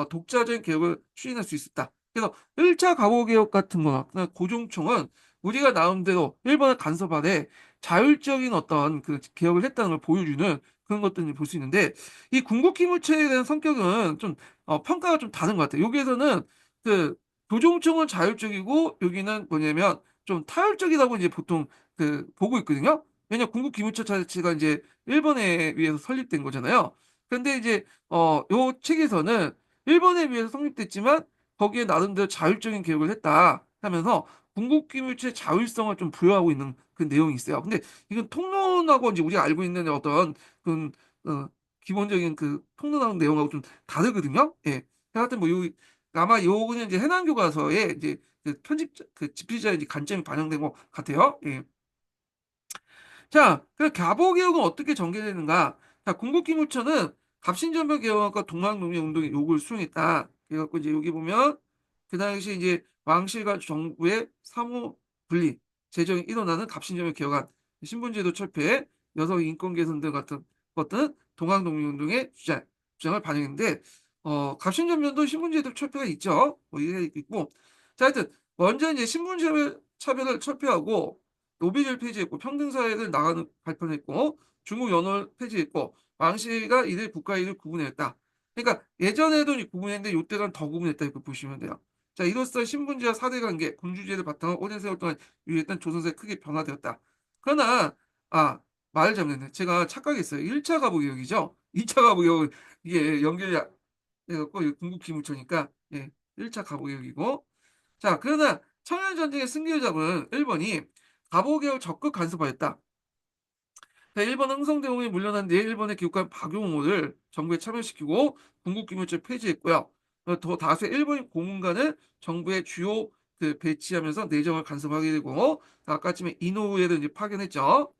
독자적인 개혁을 추진할 수 있었다. 그래서 1차 가보개혁 같은 거나 고종총은 우리가 나름대로 일본의 간섭 아래 자율적인 어떤 그 개혁을 했다는 걸 보여주는 그런 것들을 볼 수 있는데 이 군국기무체에 대한 성격은 좀 평가가 좀 다른 것 같아요. 여기에서는 그 조종총은 자율적이고 여기는 뭐냐면 좀 타율적이라고 이제 보통 그 보고 있거든요. 왜냐 군국기무처 자체가 이제 일본에 의해서 설립된 거잖아요. 근데 이제 요 책에서는 일본에 의해서 성립됐지만 거기에 나름대로 자율적인 개혁을 했다 하면서 궁극기물체의 자율성을 좀 부여하고 있는 그 내용이 있어요. 근데 이건 통론하고 이제 우리가 알고 있는 어떤 그 기본적인 그 통론하는 내용하고 좀 다르거든요. 예. 하여튼 뭐 아마 요거는 이제 해남 교과서에 이제 그 그 집필자의 이제 관점이 반영된 것 같아요. 예. 자, 그 갑오개혁은 어떻게 전개되는가? 자, 군국기무처는 갑신전멸 개혁과 동학농민운동의 요구를 수용했다. 그래갖고 이제 여기 보면 그 당시 이제 왕실과 정부의 사무 분리, 재정이 일어나는 갑신전멸 개혁안, 신분제도 철폐, 여성 인권 개선 등 같은 것들은 동학농민운동의 주장을 반영했는데, 갑신전멸도 신분제도 철폐가 있죠. 뭐 이게 있고, 자, 하여튼 먼저 이제 신분제를 차별을 철폐하고 노비를 폐지했고 평등사회를 나가는 발표했고 중국 연호를 폐지했고 왕실과 이들 국가일을 구분했다. 그러니까 예전에도 구분했는데 이때는 더 구분했다 이렇게 보시면 돼요. 자, 이로써 신분제와 사대관계, 군주제를 바탕으로 오랜 세월 동안 유지했던 조선사회 크게 변화되었다. 그러나 말을 잘못했네. 제가 착각했어요. 1차 가부개혁이죠. 2차 가부개혁 이게 연결이 돼갖고 군국기무처니까 1차 가부개혁이고 자, 그러나 청일전쟁의 승리를 잡은 일본이 갑오개혁을 적극 간섭하였다. 일본 흥성대공에 물려난 뒤에 일본의 기국관 박용호를 정부에 참여시키고 군국기물처를 폐지했고요. 더 다수의 일본 고문관을 정부의 주요 배치하면서 내정을 간섭하게 되고 아까쯤에 이노우에를 이제 파견했죠.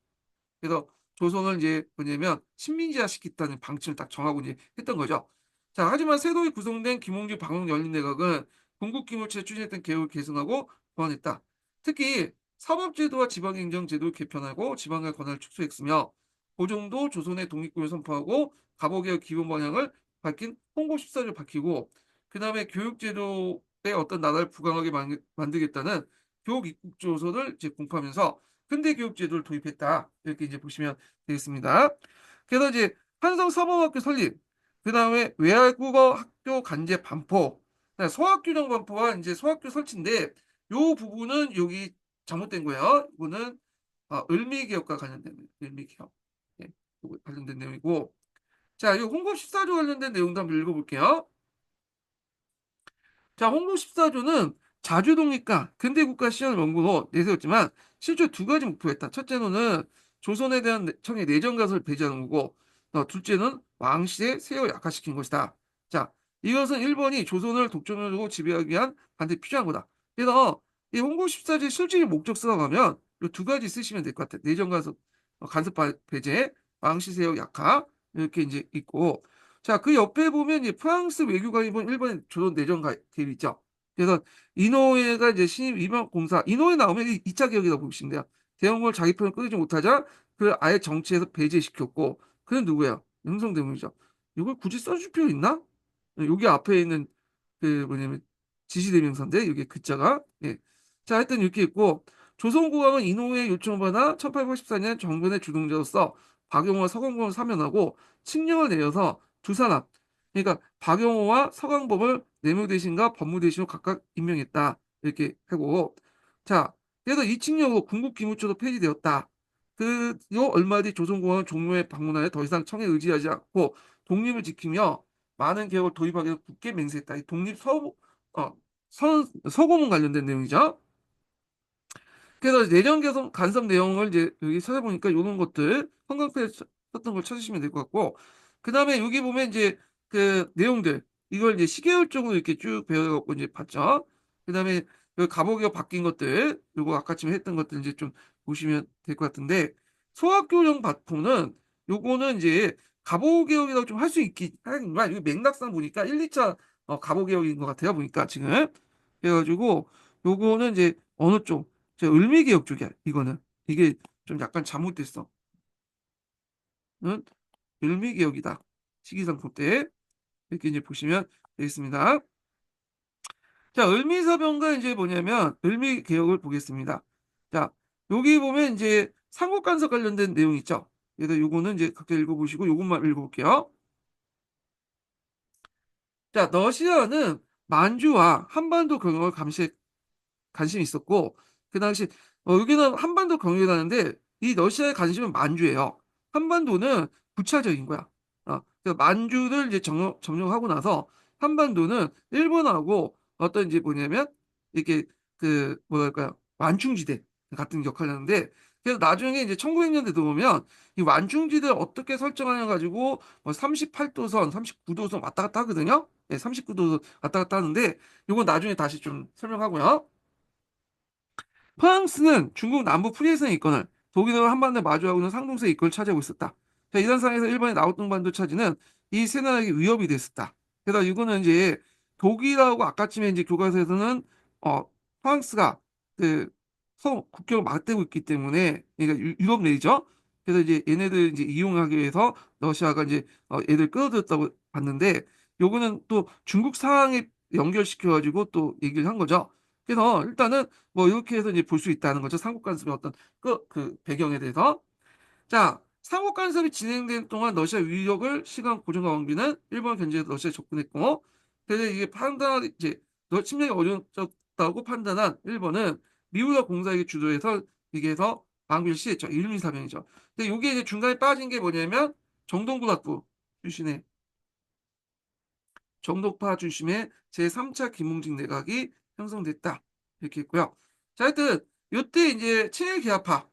그래서 조선을 이제 뭐냐면 식민지화 시켰다는 방침을 딱 정하고 이제 했던 거죠. 자, 하지만 새로이 구성된 김홍주 방송 열린내각은 군국기물체에 추진했던 개혁을 계승하고 보완했다. 특히 사법제도와 지방행정제도를 개편하고 지방의 권한을 축소했으며 고종도 조선의 독립군을 선포하고 갑오개혁 기본 방향을 밝힌 홍보 14를 밝히고 그 다음에 교육제도에 어떤 나라를 부강하게 만들겠다는 교육 입국 조서를 이제 공포하면서 근대 교육제도를 도입했다. 이렇게 이제 보시면 되겠습니다. 그래서 이제 한성 사범학교 설립, 그 다음에 외국어 학교 간제 반포, 소학교령 반포와 이제 소학교 설치인데 요 부분은 여기 잘못된 거예요. 이거는 을미개혁과 관련된 을미개혁. 예, 요거 관련된 내용이고. 자, 이 홍보 14조 관련된 내용도 한번 읽어볼게요. 자, 홍보 14조는 자주독립과 근대국가 시연을 원고로 내세웠지만 실제 두 가지 목표가 있다. 첫째는 조선에 대한 청의 내정 가설을 배제하는 거고, 둘째는 왕실의 세력을 약화시킨 것이다. 자, 이것은 일본이 조선을 독점으로 지배하기 위한 반드시 필요한 거다. 그래서 이 홍보 14조의 실질적 목적서가 가면 이 두 가지 쓰시면 될 것 같아요. 내정 가설, 간섭 배제, 왕실 세력 약화 이렇게 이제 있고, 자, 그 옆에 보면 이제 프랑스 외교관이 본 일본의 조선 내정 개입 있죠. 그래서 이노우에가 이제 신임 위병공사 이노우에 나오면 2차 개혁이라고 보시면 돼요. 대원군을 자기 편을 끌지 못하자 그를 아예 정치에서 배제시켰고 그는 누구예요? 흥성대원이죠. 이걸 굳이 써줄 필요 있나? 여기 앞에 있는 그 뭐냐면 지시대명사인데 여기 글자가 예. 자, 하여튼 이렇게 있고 조선국왕은 이노우의 요청을 받아 1884년 정변의 주동자로서 박용호와 서강범을 사면하고 칙령을 내려서 두 사람 그러니까 박용호와 서강범을 내무대신과 법무대신으로 각각 임명했다. 이렇게 하고 자 그래서 이 칙령으로 군국기무처도 폐지되었다. 요 얼마 뒤 조선공항은 종로에 방문하여 더 이상 청에 의지하지 않고 독립을 지키며 많은 개혁을 도입하기 위해 굳게 맹세했다. 이 독립 서고문 관련된 내용이죠. 그래서 내정 개선 간섭 내용을 이제 여기 찾아보니까 이런 것들 형광펜에 썼던 걸 찾으시면 될 것 같고 그 다음에 여기 보면 이제 그 내용들 이걸 이제 시계열적으로 이렇게 쭉 배워갖고 이제 봤죠. 그 다음에 그 갑오기가 바뀐 것들 요거 아까쯤에 했던 것들 이제 좀 보시면 될 것 같은데 소학교령 바포는 요거는 이제 갑오개혁이라고 좀 할 수 있긴 하지만 이 맥락상 보니까 1, 2차 갑오개혁인 것 같아요 보니까 지금 그래가지고 요거는 이제 어느 쪽 을미개혁 쪽이야, 이거는. 이게 좀 약간 잘못됐어. 는 을미개혁이다. 시기상품 때. 이렇게 이제 보시면 되겠습니다. 자, 을미사변과 이제 뭐냐면, 을미개혁을 보겠습니다. 자, 여기 보면 이제 삼국간섭 관련된 내용 있죠? 그래서 요거는 이제 각자 읽어보시고, 요것만 읽어볼게요. 자, 러시아는 만주와 한반도 경영을 관심이 있었고 그 당시 여기는 한반도 경유라는데 이 러시아의 관심은 만주예요. 한반도는 부차적인 거야. 그래서 만주를 이제 점령하고 나서 한반도는 일본하고 어떤 이제 뭐냐면 이렇게 그 뭐랄까요 완충지대 같은 역할을 하는데 그래서 나중에 이제 1900년대 보면 이 완충지대를 어떻게 설정하냐 가지고 뭐 38도선, 39도선 왔다 갔다 하거든요. 네, 39도선 왔다 갔다 하는데 이건 나중에 다시 좀 설명하고요. 프랑스는 중국 남부 프리해성 이권을 독일과 한반도에 마주하고 있는 상동세 이권을 차지하고 있었다. 자, 이런 상황에서 일본의 나우통반도 차지는 이 세 나라에게 위협이 됐었다. 그래서 이거는 이제 독일하고 아까쯤에 이제 교과서에서는 어, 프랑스가 그 국경을 막대고 있기 때문에 그러니까 유럽 내죠. 그래서 이제 얘네들 이제 이용하기 위해서 러시아가 이제 얘들 끌어들였다고 봤는데 요거는 또 중국 상황에 연결시켜 가지고 또 얘기를 한 거죠. 그래서 일단은 뭐 이렇게 해서 이제 볼 수 있다는 거죠. 삼국 간섭의 어떤 그 배경에 대해서. 자, 삼국 간섭이 진행된 동안 러시아 위력을 시간 고정과 왕비는 일본 견제에서 러시아에 접근했고, 그래서 이게 이제 침략이 어려졌다고 판단한 일본은 미국과 공사에게 주도해서 이게 해서 왕비를 시했죠. 일미사병이죠. 근데 이게 이제 중간에 빠진 게 뭐냐면 정동구락부 출신의 정독파 중심의 제3차 김웅직 내각이 형성됐다. 이렇게 했고요. 자, 하여튼 이때 이제 친일개화파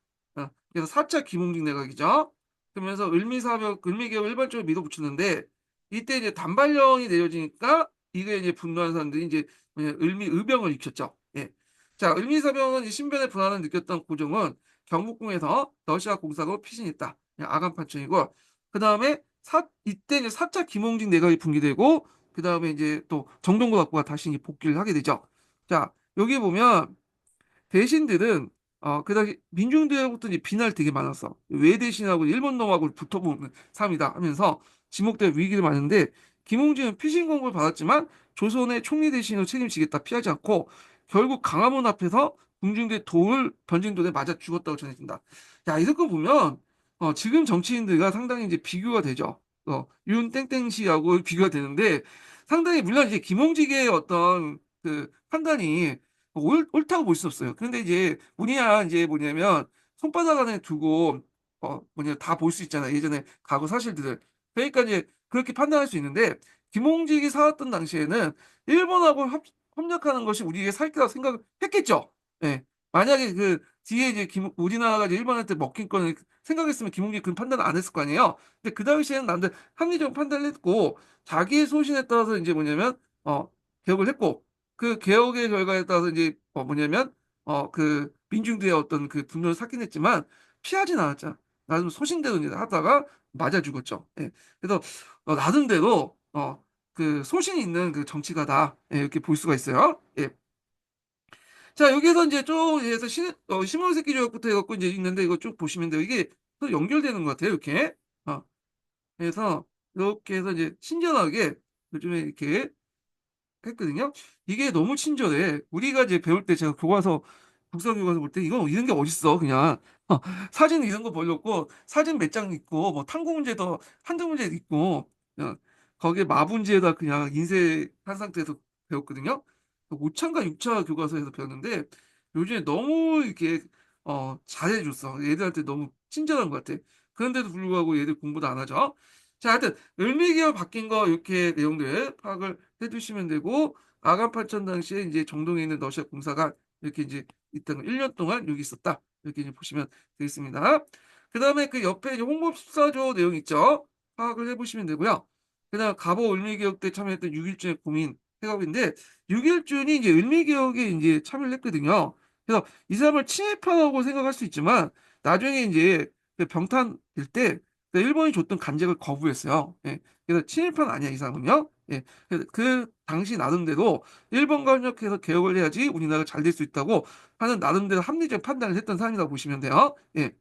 그래서 4차 김웅직 내각이죠. 그러면서 을미개혁 일반적으로 밀어붙이는데 이때 이제 단발령이 내려지니까 이게 이제 분노한 사람들이 이제 을미의병을 일으켰죠. 예. 자, 을미사병은 신변의 불안을 느꼈던 고종은 경복궁에서 러시아 공사로 피신했다. 아간 판청이고 그 다음에 이때 이제 4차 김홍직 내각이 붕괴되고 그 다음에 이제 또 정동구학부가 다시 복귀를 하게 되죠. 자, 여기 보면 대신들은 그 당시 민중대회부터 이제 비난이 되게 많았어. 왜 대신하고 일본 놈하고 붙어보는 사람이다 하면서 지목될 위기를 맞는데 김홍진은 피신 공고를 받았지만 조선의 총리 대신으로 책임지겠다 피하지 않고 결국 강화문 앞에서 궁중대 돌 던진 돌에 맞아 죽었다고 전해진다. 야, 이런 거 보면 지금 정치인들과 상당히 이제 비교가 되죠. 윤 땡땡씨하고 비교가 되는데 상당히 물론 이제 김홍직의 어떤 그 판단이 옳다고 볼 수 없어요. 그런데 이제 우리야 이제 뭐냐면 손바닥 안에 두고 뭐냐 다 볼 수 있잖아. 예전에 과거 사실들을. 그러니까 이제 그렇게 판단할 수 있는데 김홍직이 살았던 당시에는 일본하고 협력하는 것이 우리에게 살 거라고 생각을 했겠죠. 예. 만약에 그 뒤에 이제 우리나라가 이제 일본한테 먹힐 거는 생각했으면 김홍직이 그런 판단을 안 했을 거 아니에요. 근데 그 당시에는 남들 합리적 판단을 했고 자기의 소신에 따라서 이제 뭐냐면 개혁을 했고 그 개혁의 결과에 따라서 이제 뭐냐면 그 민중들의 어떤 그 분노를 샀긴 했지만 피하진 않았잖아. 나름 소신대로 이제 하다가 맞아 죽었죠. 예. 그래서 나름대로 그 소신이 있는 그 정치가다. 예, 이렇게 볼 수가 있어요. 예. 자, 여기에서 이제 쭉 해서 신월 새끼 조약부터 해갖고 이제 있는데 이거 쭉 보시면 돼요. 이게 또 연결되는 것 같아요. 이렇게. 그래서 이렇게 해서 이제 친절하게 요즘에 이렇게 했거든요. 이게 너무 친절해. 우리가 이제 배울 때 제가 교과서 국사 교과서 볼 때 이건 이런 게 어딨어 그냥 어, 사진 이런 거 보려고 사진 몇 장 있고 뭐 탐구 문제도 한두 문제 있고 그냥 거기에 마분지에다 그냥 인쇄한 상태에서 배웠거든요. 5차인가 6차 교과서에서 배웠는데 요즘에 너무 이렇게 잘해줬어. 얘들한테 너무 친절한 것 같아. 그런데도 불구하고 얘들 공부도 안 하죠. 자, 하여튼 을미기어 바뀐 거 이렇게 내용들 파악을 해두시면 되고 아간 팔천 당시에 이제 정동에 있는 러시아 공사가 이렇게 이제 있던 1년 동안 여기 있었다. 이렇게 이제 보시면 되겠습니다. 그 다음에 그 옆에 이제 홍보 14조 내용 있죠. 파악을 해보시면 되고요. 그 다음 갑오 을미개혁 때 참여했던 6.1준의 고민 해갑인데 6.1준이 이제 을미개혁에 이제 참여를 했거든요. 그래서 이 사람을 친일파라고 생각할 수 있지만 나중에 이제 그 병탄일 때 그 일본이 줬던 간쟁을 거부했어요. 예. 그래서 친일파는 아니야, 이 사람은요. 예. 그래서 그 당시 나름대로 일본과 협력해서 개혁을 해야지 우리나라가 잘 될 수 있다고 하는 나름대로 합리적 판단을 했던 사람이라고 보시면 돼요. 예.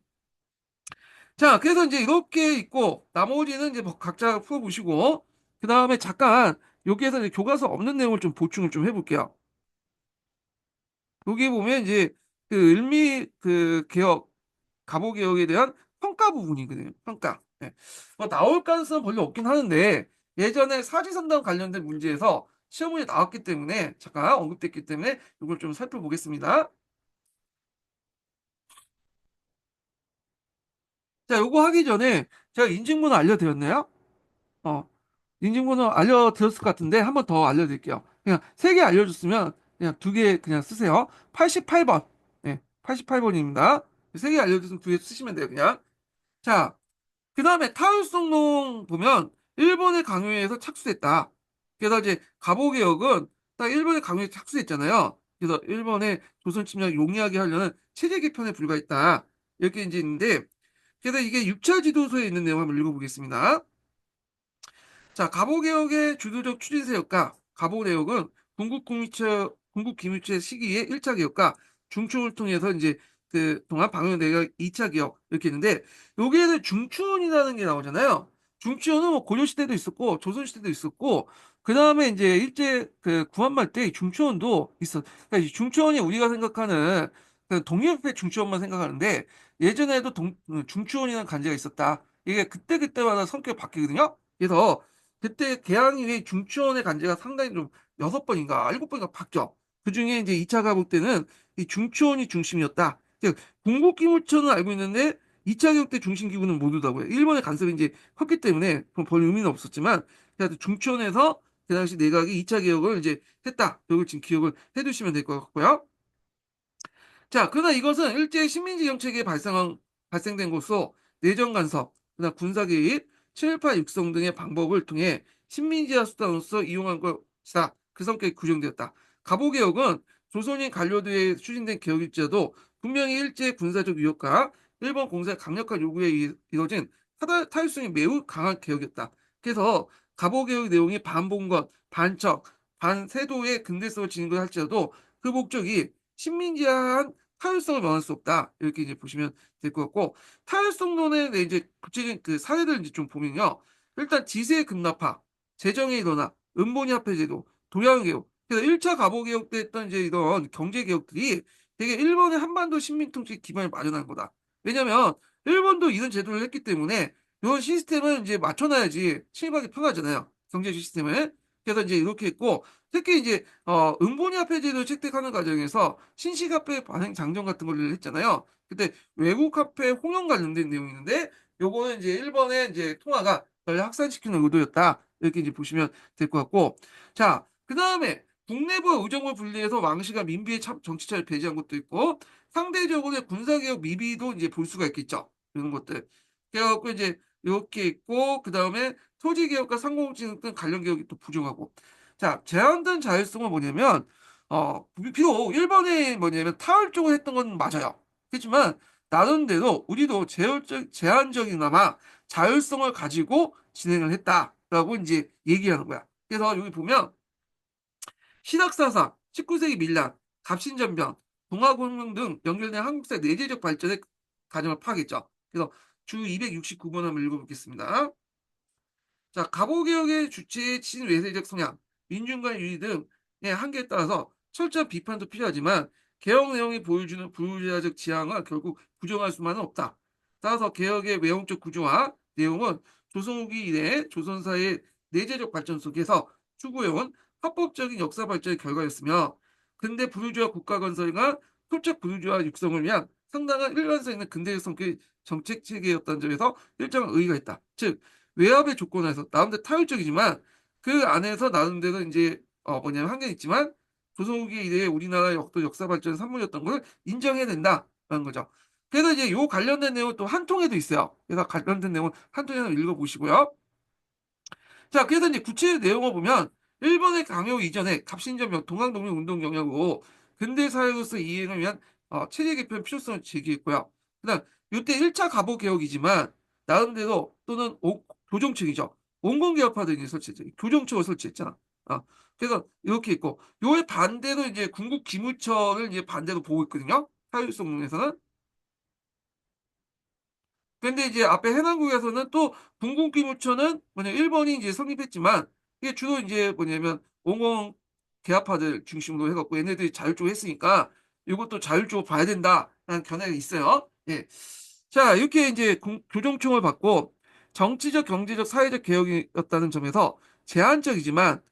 자, 그래서 이제 이렇게 있고 나머지는 이제 뭐 각자 풀어보시고 그 다음에 잠깐 여기에서 이제 교과서 없는 내용을 좀 보충을 좀 해볼게요. 여기 보면 이제 그 을미 그 개혁 가보 개혁에 대한 평가 부분이거든요. 평가. 네. 뭐 나올 가능성은 별로 없긴 하는데 예전에 사지선다원 관련된 문제에서 시험문제 나왔기 때문에 잠깐 언급됐기 때문에 이걸 좀 살펴보겠습니다. 자, 요거 하기 전에 제가 인증번호 알려드렸나요? 어, 인증번호 알려드렸을 것 같은데 한 번 더 알려드릴게요. 그냥 세 개 알려줬으면 그냥 두 개 그냥 쓰세요. 88번. 네, 88번입니다. 세 개 알려줬으면 두 개 쓰시면 돼요, 그냥. 자, 그 다음에 타율성농 보면 일본의 강요에서 착수했다. 그래서 이제 갑오개혁은 딱 일본의 강요에 착수했잖아요. 그래서 일본의 조선 침략 용이하게 하려는 체제 개편에 불과했다. 이렇게 이제 있는데 그래서 이게 6차 지도서에 있는 내용 한번 읽어보겠습니다. 자, 갑오개혁의 주도적 추진세였가 갑오개혁은 군국 기밀체 시기의 1차 개혁과 중충을 통해서 이제 그 동안 방위내각 2차 개혁 이렇게 있는데 여기에서 중추원이라는 게 나오잖아요. 중추원은 뭐 고려 시대도 있었고 조선 시대도 있었고 그 다음에 이제 일제 그 구한말 때 중추원도 있어. 그러니까 이 중추원이 우리가 생각하는 그 독립의 중추원만 생각하는데 예전에도 중추원이라는 간제가 있었다. 이게 그때그때마다 성격이 바뀌거든요. 그래서 그때 개항 이후에 중추원의 간제가 상당히 좀 6번인가 7번인가 바뀌어. 그중에 이제 2차 가복 때는 이 중추원이 중심이었다. 궁극기물처는 알고 있는데 2차 개혁 때 중심 기구는 모르다고요. 일본의 간섭이 이제 컸기 때문에 별 의미는 없었지만 그래도 중추원에서 그 당시 내각이 2차 개혁을 이제 했다. 이걸 지금 기억을 해두시면 될 것 같고요. 자, 그러나 이것은 일제 식민지 정책에 발생된 것으로 내정 간섭, 그다음 군사 개입, 친일파 육성 등의 방법을 통해 식민지화 수단으로서 이용한 것이다. 그 성격이 규정되었다. 갑오개혁은 조선인 관료들에 추진된 개혁일지라도 분명히 일제 군사적 위협과 일본 공사의 강력한 요구에 이뤄진 타율성이 매우 강한 개혁이었다. 그래서 갑오개혁 내용이 반봉건, 반척, 반세도의 근대성을 지닌 것 할지라도 그 목적이 식민지화한 타율성을 면할 수 없다. 이렇게 이제 보시면 될 것 같고 타율성론의 네 이제 구체적인 그 사례들을 이제 좀 보면요. 일단 지세 급납화, 재정의 일원화, 은본위 화폐 제도, 도량 개혁. 그래서 1차 갑오 개혁 때 했던 이제 이런 경제 개혁들이 되게 일본의 한반도 식민 통치 기반을 마련한 거다. 왜냐면 일본도 이런 제도를 했기 때문에 이런 시스템을 이제 맞춰놔야지 침입하기 편하잖아요. 경제 시스템을. 그래서 이제 이렇게 했고 특히 이제 은본위 화폐 제도를 채택하는 과정에서 신식 화폐 발행 장정 같은 걸 했잖아요. 그때 외국 화폐 홍역 관련된 내용이 있는데 요거는 이제 일본의 이제 통화가 널리 확산시키는 의도였다. 이렇게 이제 보시면 될 것 같고 자, 그다음에 국내부 의정부 분리해서 왕실과 민비의 정치체를 배제한 것도 있고 상대적으로 군사개혁 미비도 이제 볼 수가 있겠죠. 이런 것들. 그래갖고 이제 이렇게 있고 그다음에 토지개혁과 상공진흥 등 관련 개혁이 또 부족하고 자 제한된 자율성은 뭐냐면 비록 일본이 뭐냐면 타월적으로 했던 건 맞아요. 그렇지만 나름대로 우리도 제한적이나마 자율성을 가지고 진행을 했다라고 이제 얘기하는 거야. 그래서 여기 보면 신학사상, 19세기 밀란, 갑신전병, 동아공명 등 연결된 한국사의 내재적 발전의 과정을 파악했죠. 그래서 주 269번 한번 읽어보겠습니다. 자, 갑오개혁의 주체의 친외세적 성향, 민중과 유리 등의 한계에 따라서 철저한 비판도 필요하지만 개혁 내용이 보여주는 부유자적 지향을 결국 부정할 수만은 없다. 따라서 개혁의 외형적 구조와 내용은 조선 후기 이래 조선사의 내재적 발전 속에서 추구해온 합법적인 역사 발전의 결과였으며 근대 부르주아 국가 건설과 토착 부르주아 육성을 위한 상당한 일관성 있는 근대적 성격의 정책 체계였다는 점에서 일정한 의의가 있다. 즉 외압의 조건에서 나름대로 타율적이지만 그 안에서 나름대로 이제 뭐냐면 한계는 있지만 조선 후기 이래 우리나라의 역사 발전 산물이었던 걸 인정해야 된다라는 거죠. 그래서 이제 요 관련된 내용은 또 한 통에도 있어요. 그래서 관련된 내용은 한 통에 한번 읽어보시고요. 자, 그래서 이제 구체의 내용을 보면 일본의 강요 이전에 갑신전명 동학농민 운동 영역으로 근대 사회로서 이행을 위한 체제 개편 필요성을 제기했고요. 그다음 이때 1차 갑오 개혁이지만 나름대로 또는 교정청이죠. 온건개혁파 등이 설치했죠. 교정청을 설치했잖아. 그래서 이렇게 있고 요에 반대로 이제 군국 기무처를 이제 반대로 보고 있거든요. 사회성론에서는. 근데 이제 앞에 해남국에서는 또 군국기무처는 뭐냐 일본이 이제 성립했지만 이게 주로 이제 뭐냐면 옹공 계합파들 중심으로 해갖고 얘네들이 자율적으로 했으니까 이것도 자율적으로 봐야 된다라는 견해가 있어요. 예. 자 이렇게 이제 교정총을 받고 정치적, 경제적, 사회적 개혁이었다는 점에서 제한적이지만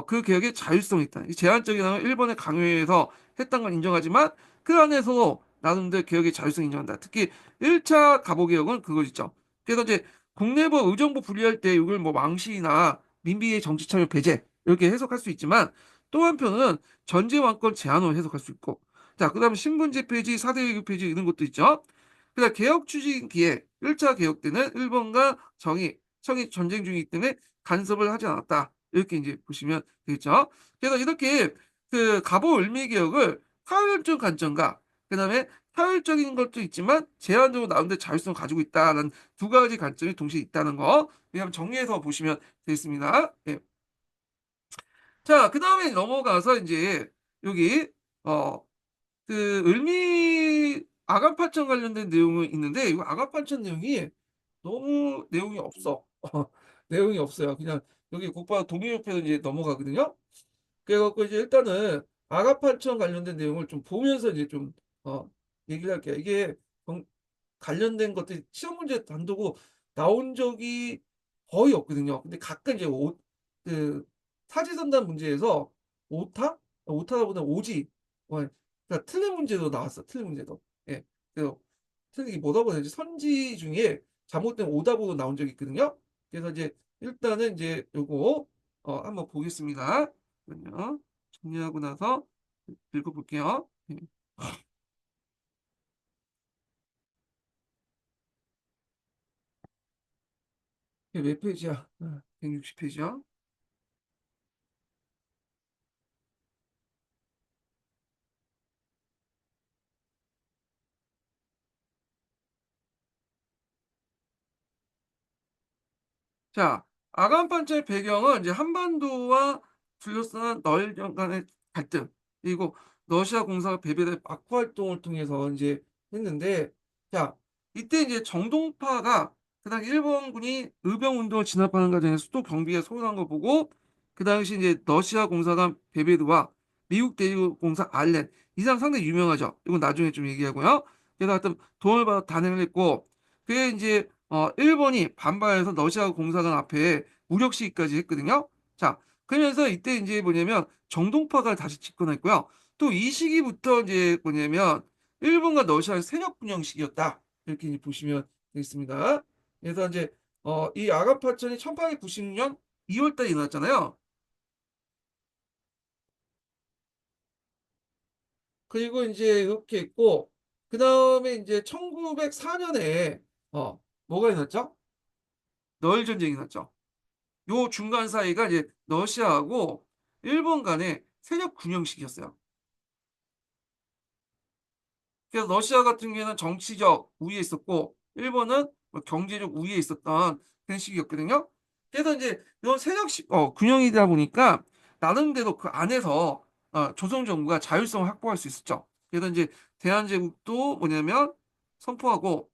그 개혁에 자율성이 있다. 이 제한적이라는 일본의 강요에서 했던 건 인정하지만 그 안에서 나름대로 개혁의 자율성을 인정한다. 특히 1차 갑오개혁은 그거 있죠. 그래서 이제 국내부 의정부 분리할 때 이걸 뭐 왕실이나 민비의 정치 참여 배제 이렇게 해석할 수 있지만 또 한편은 전제 왕권 제한으로 해석할 수 있고 자 그다음에 신분제 폐지, 4대 외교 폐지 이런 것도 있죠. 그다음 개혁 추진기에 1차 개혁 때는 일본과 청이 전쟁 중이기 때문에 간섭을 하지 않았다. 이렇게 이제 보시면 되겠죠. 그래서 이렇게 그 갑오 을미 개혁을 타율적 관점과 그다음에 타율적인 것도 있지만 제한적으로 나름대로 자율성을 가지고 있다는 두 가지 관점이 동시에 있다는 거 그냥 정리해서 보시면 되겠습니다. 예. 자, 그 다음에 넘어가서 이제 여기 그 을미 아간파천 관련된 내용이 있는데 이 아간파천 내용이 너무 내용이 없어. 내용이 없어요. 그냥 여기 곧바로 동일협회로 이제 넘어가거든요. 그래갖고 이제 일단은 아가판천 관련된 내용을 좀 보면서 이제 좀 얘기를 할게요. 이게 관련된 것들이 시험 문제 단도고 나온 적이 거의 없거든요. 근데 가끔 이제 그 사지선단 문제에서 오타? 오타보다 오지. 그러니까 틀린 문제도 나왔어. 틀린 문제도. 예. 그래서 틀린 게 뭐라고 해야 되지? 선지 중에 잘못된 오답으로 나온 적이 있거든요. 그래서 이제 일단은 이제 요거 한번 보겠습니다. 잠깐만요. 정리하고 나서 읽어볼게요. 예. 이게 몇 페이지야? 160페이지야. 자, 아간판자의 배경은 이제 한반도와 둘러싼 널 간의 갈등, 그리고 러시아 공사가 베베르 마크 활동을 통해서 이제 했는데, 자, 이때 이제 정동파가 그 당시 일본군이 의병 운동을 진압하는 과정에서 또 경비에 소홀한 걸 보고 그 당시 이제 러시아 공사관 베베르와 미국 대륙공사 알렌, 이 사람 상당히 유명하죠. 이건 나중에 좀 얘기하고요. 그래서 하여튼 도움을 받아 단행을 했고, 그게 이제 일본이 반발해서 러시아 공사관 앞에 무력 시위까지 했거든요. 자, 그러면서 이때 이제 뭐냐면 정동파가 다시 집권했고요. 또 이 시기부터 이제 뭐냐면 일본과 러시아의 세력 분영 시기였다. 이렇게 이제 보시면 되겠습니다. 그래서 이제 이 아가파천이 1896년 2월 달에 일어났잖아요. 그리고 이제 이렇게 있고 그 다음에 이제 1904년에 뭐가 일어났죠? 러일 전쟁이 났죠. 요 중간 사이가 이제 러시아하고 일본 간의 세력 균형 시기였어요. 그래서 러시아 같은 경우에는 정치적 우위에 있었고 일본은 뭐 경제적 우위에 있었던 그런 시기였거든요. 그래서 이제 이런 균형이다 보니까 나름대로 그 안에서 조선 정부가 자율성을 확보할 수 있었죠. 그래서 이제 대한제국도 뭐냐면 선포하고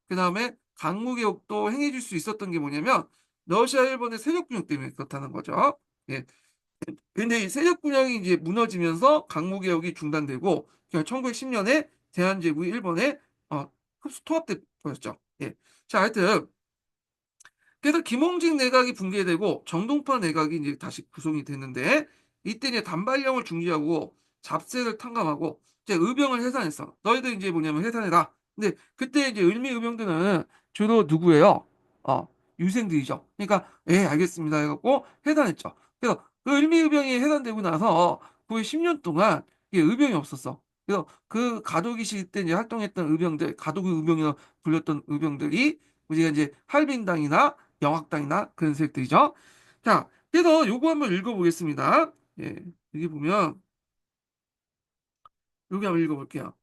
그 다음에 강무개혁도 행해줄 수 있었던 게 뭐냐면 러시아 일본의 세력 균형 때문에 그렇다는 거죠. 예. 근데 이 세력 균형이 이제 무너지면서 강무개혁이 중단되고 1910년에 대한제국이 일본에 흡수 통합돼 버렸죠. 예. 자, 하여튼 그래서 김홍직 내각이 붕괴되고 정동파 내각이 이제 다시 구성이 됐는데 이때 이제 단발령을 중지하고 잡세를 탕감하고 이제 의병을 해산했어. 너희들 이제 뭐냐면 해산해라. 근데 그때 이제 을미 의병들은 주로 누구예요? 어, 유생들이죠. 그러니까 예, 알겠습니다 해갖고 해산했죠. 그래서 그 을미 의병이 해산되고 나서 거의 10년 동안 이게 의병이 없었어. 그래서 그 가도기 시대 때 이제 활동했던 의병들, 가도기 의병이라 불렸던 의병들이 우리가 이제 할빈당이나 영악당이나 그런 색들이죠. 자, 그래서 요거 한번 읽어보겠습니다. 예, 여기 보면 여기 한번 읽어볼게요.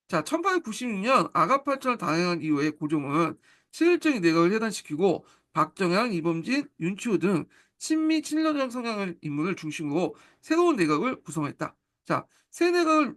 자, 1896년 아가파천을 단행한 이후에 고종은 칠일정이 내각을 해단시키고 박정양, 이범진, 윤치호 등 친미 친러적 성향의 인물을 중심으로 새로운 내각을 구성했다. 자, 새 내각은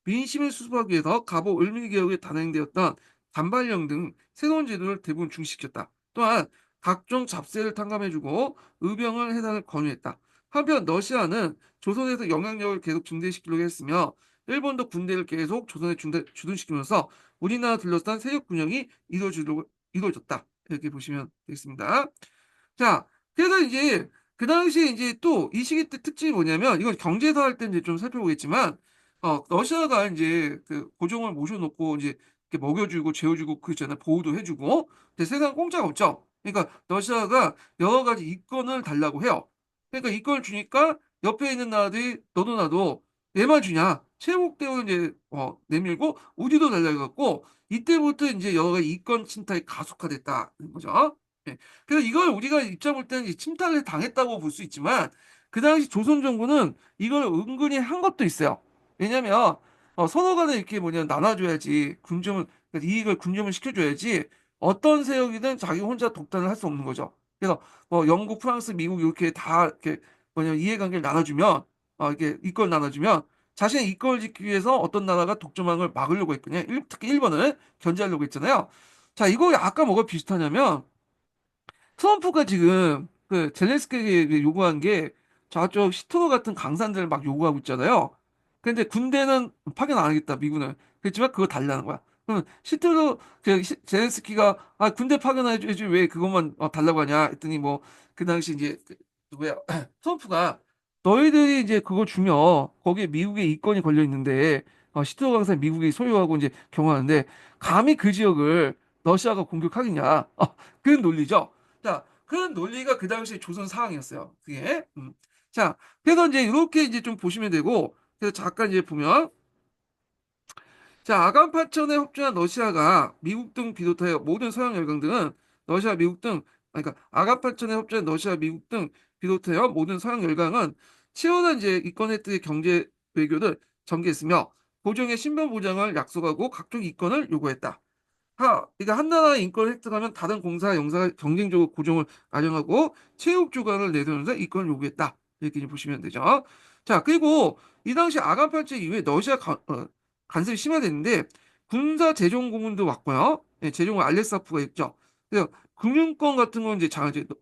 민심을 수습하기 위해서 갑오 을밀개혁에 단행되었던 단발령 등 새로운 제도를 대부분 중시켰다. 또한 각종 잡세를 탕감해주고 의병을 해단을 권유했다. 한편 러시아는 조선에서 영향력을 계속 증대시키려고 했으며 일본도 군대를 계속 조선에 주둔시키면서 우리나라 둘러싼 세력 균형이 이루어졌다. 이렇게 보시면 되겠습니다. 자, 그래서 이제 그 당시에 이제 또 이 시기 때 특징이 뭐냐면 이건 경제사 할 때 이제 좀 살펴보겠지만 러시아가 이제 그 고종을 모셔놓고 이제 이렇게 먹여주고 재워주고 그 있잖아요. 보호도 해주고 근데 세상 공짜가 없죠. 그러니까 러시아가 여러 가지 이권을 달라고 해요. 그러니까 이권을 주니까 옆에 있는 나라들이 너도 나도 얘만 주냐 체국대우 이제 내밀고 우리도 달라고 해갖고 이때부터 이제 여러 가지 이권 침탈이 가속화됐다는 거죠. 예. 그래서 이걸 우리가 입장 볼 때는 침탈을 당했다고 볼 수 있지만 그 당시 조선 정부는 이걸 은근히 한 것도 있어요. 왜냐면 서로 간에 이렇게 뭐냐 나눠줘야지 군점을 그러니까 이익을 군점을 시켜줘야지 어떤 세력이든 자기 혼자 독단을 할 수 없는 거죠. 그래서 뭐 영국, 프랑스, 미국 이렇게 다 이렇게 뭐냐 이해관계를 나눠주면 이렇게 이권을 나눠주면 자신의 이권을 지키기 위해서 어떤 나라가 독점하는 걸 막으려고 했거든요. 특히 일본을 견제하려고 했잖아요. 자, 이거 아까 뭐가 비슷하냐면 트럼프가 지금 그 젤렌스키에게 요구한 게 저쪽 시토로 같은 강산들을 막 요구하고 있잖아요. 근데 군대는 파견 안 하겠다, 미군은. 그렇지만 그거 달라는 거야. 그러면 젤렌스키가 군대 파견해야지 왜 그것만 달라고 하냐 했더니 뭐 그 당시 이제 누구야 트럼프가 너희들이 이제 그거 주면 거기에 미국의 이권이 걸려 있는데 시토로 강산 미국이 소유하고 이제 경호하는데 감히 그 지역을 러시아가 공격하겠냐? 그런 논리죠. 자, 그런 논리가 그 당시 조선 상황이었어요. 그게. 자, 그래서 이제 이렇게 이제 좀 보시면 되고, 그래서 잠깐 이제 보면, 자, 아간파천에 협조한 러시아가 미국 등 비롯하여 모든 서양 열강 등은 러시아, 미국 등, 그러니까 아간파천에 협조한 러시아, 미국 등 비롯하여 모든 서양 열강은 치열한 이제 이권 획득의 경제 외교를 전개했으며, 고종의 신변 보장을 약속하고 각종 이권을 요구했다. 그러니까 한 나라의 인권을 획득하면 다른 공사, 영사가 경쟁적으로 고정을 가정하고 체육 주관을 내세우면서 이권을 요구했다. 이렇게 이제 보시면 되죠. 자, 그리고 이 당시 아간 팔제 이후에 러시아 간섭이 심화됐는데 군사 재정 고문도 왔고요. 예, 재정은 알렉사프가 있죠. 그래서 금융권 같은 건 이제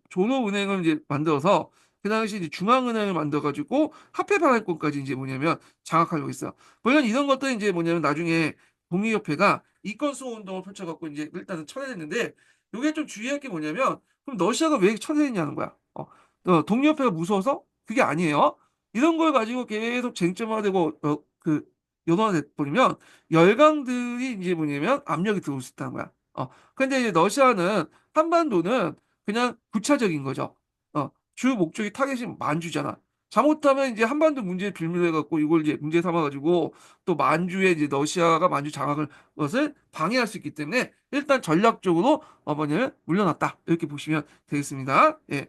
존호은행을 이제 만들어서 그 당시 이제 중앙은행을 만들어가지고 화폐 발행권까지 이제 뭐냐면 장악하려고 있어요. 물론 이런 것들은 이제 뭐냐면 나중에 독립협회가 이권 수호 운동을 펼쳐갖고 이제 일단은 철회했는데 이게 좀 주의할 게 뭐냐면 그럼 러시아가 왜 철회했냐는 거야. 독립협회가 무서워서? 그게 아니에요. 이런 걸 가지고 계속 쟁점화되고 연화돼 버리면 열강들이 이제 뭐냐면 압력이 들어올 수 있다는 거야. 근데 이제 러시아는 한반도는 그냥 부차적인 거죠. 주 목적이 타겟이 만주잖아. 잘못하면 이제 한반도 문제에 빌미해갖고 이걸 이제 문제 삼아가지고 또 만주에 이제 러시아가 만주 장악을 것을 방해할 수 있기 때문에 일단 전략적으로 어머니를 물려놨다 이렇게 보시면 되겠습니다. 예.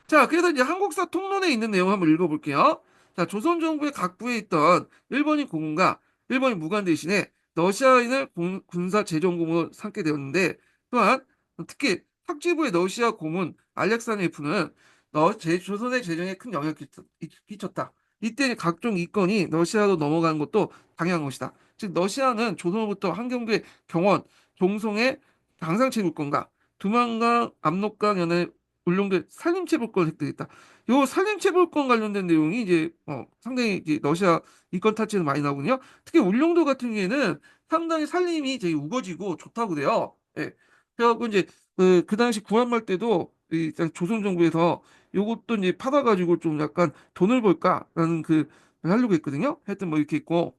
자, 그래서 이제 한국사 통론에 있는 내용 한번 읽어볼게요. 자, 조선 정부의 각부에 있던 일본인 고문과 일본인 무관 대신에 러시아인을 군사 재정고문으로 삼게 되었는데 또한 특히 학지부의 러시아 고문 알렉산드로프는 조선의 재정에 큰 영향을 끼쳤다. 이때 각종 이권이 러시아로 넘어가는 것도 당연한 것이다. 즉 러시아는 조선으로부터 한경도의 경원, 종송의 강상체국권과 두만강, 압록강 연의 울릉도 산림채굴권 획득했다. 요 산림채굴권 관련된 내용이 이제 상당히 이제 러시아 이권 타치는 많이 나오거든요. 특히 울릉도 같은 경우에는 상당히 산림이 되게 우거지고 좋다고 그래요. 예. 그래갖고 이제 그 당시 구한말 때도 일단 조선 정부에서 요것도 이제 팔아가지고 좀 약간 돈을 벌까라는 하려고 했거든요. 하여튼 뭐 이렇게 있고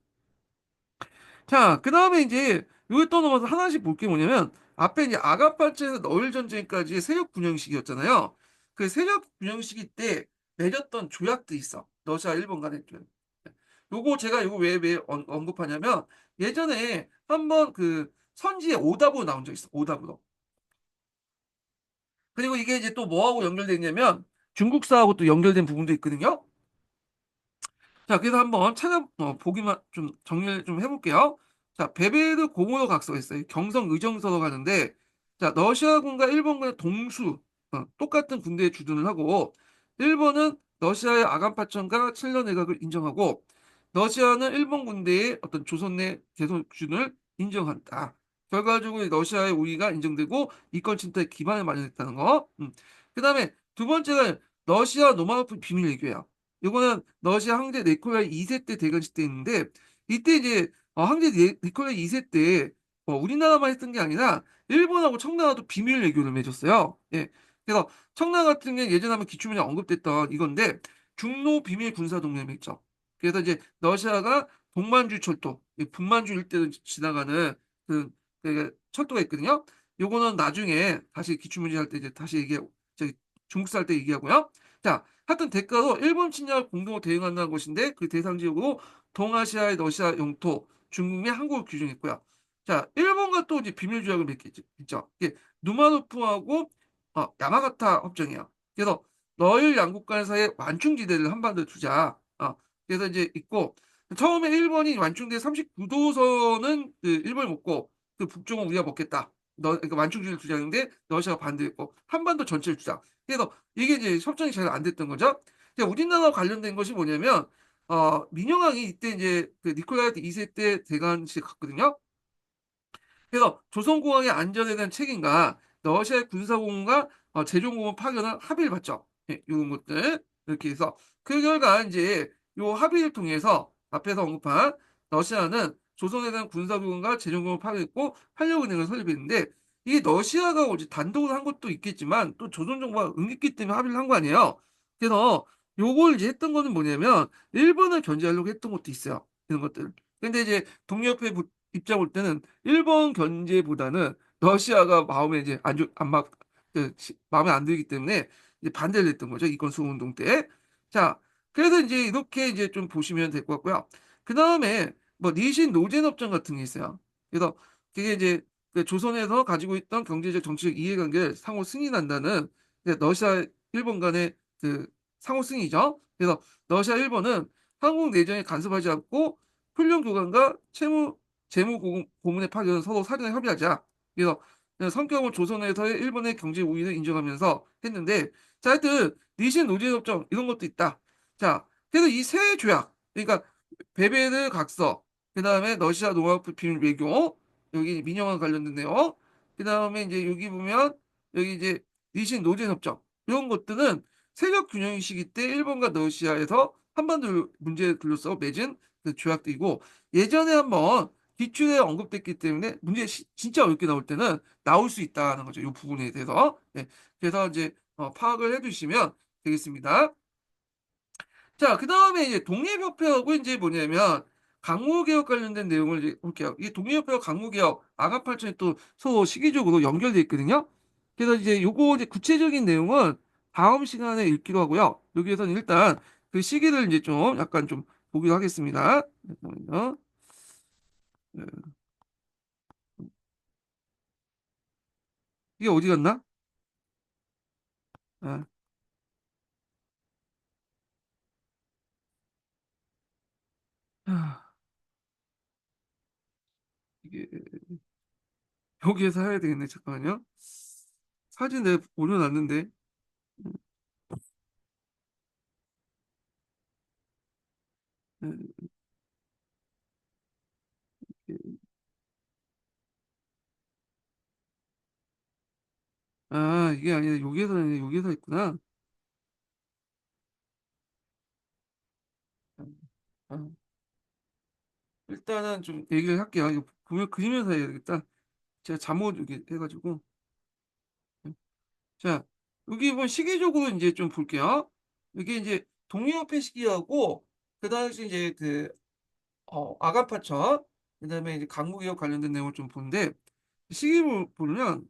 자, 그 다음에 이제 여기 또 넘어서 하나씩 볼 게 뭐냐면 앞에 이제 아가파츠에서 너일 전쟁까지 세력 균형 시기였잖아요. 그 세력 균형 시기 때 맺었던 조약도 있어. 러시아 일본 간의 조약. 요거 제가 요거 왜 언급하냐면 예전에 한번 선지에 오다보 나온 적 있어. 오다보로. 그리고 이게 이제 또 뭐하고 연결돼 있냐면 중국사하고 또 연결된 부분도 있거든요. 자, 그래서 한번 보기만 좀 정리를 좀 해볼게요. 자, 베베르 고모노 각서가 있어요. 경성 의정서로 가는데, 자, 러시아군과 일본군의 똑같은 군대에 주둔을 하고, 일본은 러시아의 아간파천과 칠러 내각을 인정하고, 러시아는 일본 군대의 어떤 조선 내 개선준을 인정한다. 결과적으로 러시아의 우위가 인정되고 이권 침투에 기반을 마련했다는 거. 그 다음에 두 번째가 러시아 노마노프 비밀 외교야. 이거는 러시아 황제 니콜라이 2세 때 대관식 때 있는데 이때 이제 황제 니콜라이 2세 때 우리나라만 했던 게 아니라 일본하고 청나라도 비밀 외교를 맺었어요. 예. 그래서 청나라 같은 경우는 예전에 한번 기초문에 언급됐던 이건데 중로 비밀 군사 동맹을 맺죠. 그래서 이제 러시아가 동만주 철도, 분만주 일대를 지나가는 철도가 있거든요. 요거는 나중에 다시 기출문제 할 때 이제 다시 저기 중국사 할 때 얘기하고요. 자, 하여튼 대가로 일본 침략을 공동으로 대응한다는 것인데 그 대상 지역으로 동아시아의 러시아 영토, 중국 및 한국을 규정했고요. 자, 일본과 또 이제 비밀 조약을 맺겠죠. 이게 누마노프하고 야마가타 협정이에요. 그래서 러일 양국 간 사이에 완충지대를 한반도에 두자. 그래서 이제 있고 처음에 일본이 완충대 39도선은 일본이 먹고 북쪽은 우리가 먹겠다. 그러니까 완충지대를 두자는데 러시아가 반대했고 한반도 전체를 주자. 그래서 이게 이제 협정이 잘 안 됐던 거죠. 근데 우리나라와 관련된 것이 뭐냐면 민영왕이 이때 이제 니콜라이 2세 때 대관식 갔거든요. 그래서 조선공항의 안전에 대한 책임과 러시아의 군사공과 제조공업 파견을 합의를 봤죠. 예, 이런 것들 이렇게 해서 그 결과 이제 요 합의를 통해서 앞에서 언급한 러시아는 조선에 대한 군사공과 제조공업을 파견했고 한력은행을 설립했는데 이게 러시아가 어제 단독으로 한 것도 있겠지만 또 조선 정부가 응했기 때문에 합의를 한 거 아니에요. 그래서 요걸 이제 했던 거는 뭐냐면 일본을 견제하려고 했던 것도 있어요. 이런 것들. 근데 이제 동료협회 입장 볼 때는 일본 견제보다는 러시아가 마음에 이제 마음에 안 들기 때문에 이제 반대를 했던 거죠. 이권 수호 운동 때. 자, 그래서 이제 이렇게 이제 좀 보시면 될 것 같고요. 그 다음에 뭐 니신 노젠 협정 같은 게 있어요. 그래서 그게 이제 조선에서 가지고 있던 경제적 정치적 이해관계를 상호 승인한다는 러시아 일본 간의 상호 승인이죠. 그래서 러시아 일본은 한국 내정에 간섭하지 않고 훈련 교관과 재무 고문의 파견은 서로 사전에 협의하자. 그래서 성격은 조선에서의 일본의 경제 우위를 인정하면서 했는데 자 하여튼 니신 노제협정 이런 것도 있다. 자 그래서 이 세 조약, 그러니까 베베르 각서, 그 다음에 러시아 농업 비밀 외교, 여기 민영화 관련된 내용, 그 다음에 이제 여기 보면 여기 이제 리신 노젠 협정 이런 것들은 세력 균형 시기 때 일본과 러시아에서 한반도 문제에 둘러싸고 맺은 그 조약들이고 예전에 한번 기출에 언급됐기 때문에 문제 진짜 어렵게 나올 때는 나올 수 있다는 거죠. 이 부분에 대해서. 네. 그래서 이제 파악을 해두시면 되겠습니다. 자, 그 다음에 이제 독립협회하고 이제 뭐냐면 강무개혁 관련된 내용을 이제 볼게요. 이 독립협회와 강무개혁, 아가팔천이 또 서로 시기적으로 연결돼 있거든요. 그래서 이제 요거 이제 구체적인 내용은 다음 시간에 읽기로 하고요. 여기에서는 일단 그 시기를 이제 좀 약간 좀 보기로 하겠습니다. 잠깐만요. 네. 이게 어디 갔나? 아, 아, 이게 여기에서 해야 되겠네. 잠깐만요. 사진 내가 올려놨는데. 음, 아, 이게 아니라 여기에서 있구나. 아, 일단은 좀 얘기를 할게요. 이거 보면 그리면서 해야 되겠다. 제가 잘못 여기 해가지고. 자, 여기 보면 시기적으로 이제 좀 볼게요. 이게 이제 동유럽회 시기하고, 그 당시 이제 그, 아간파천, 그 다음에 이제 강무기업 관련된 내용을 좀 보는데, 시기를 보면,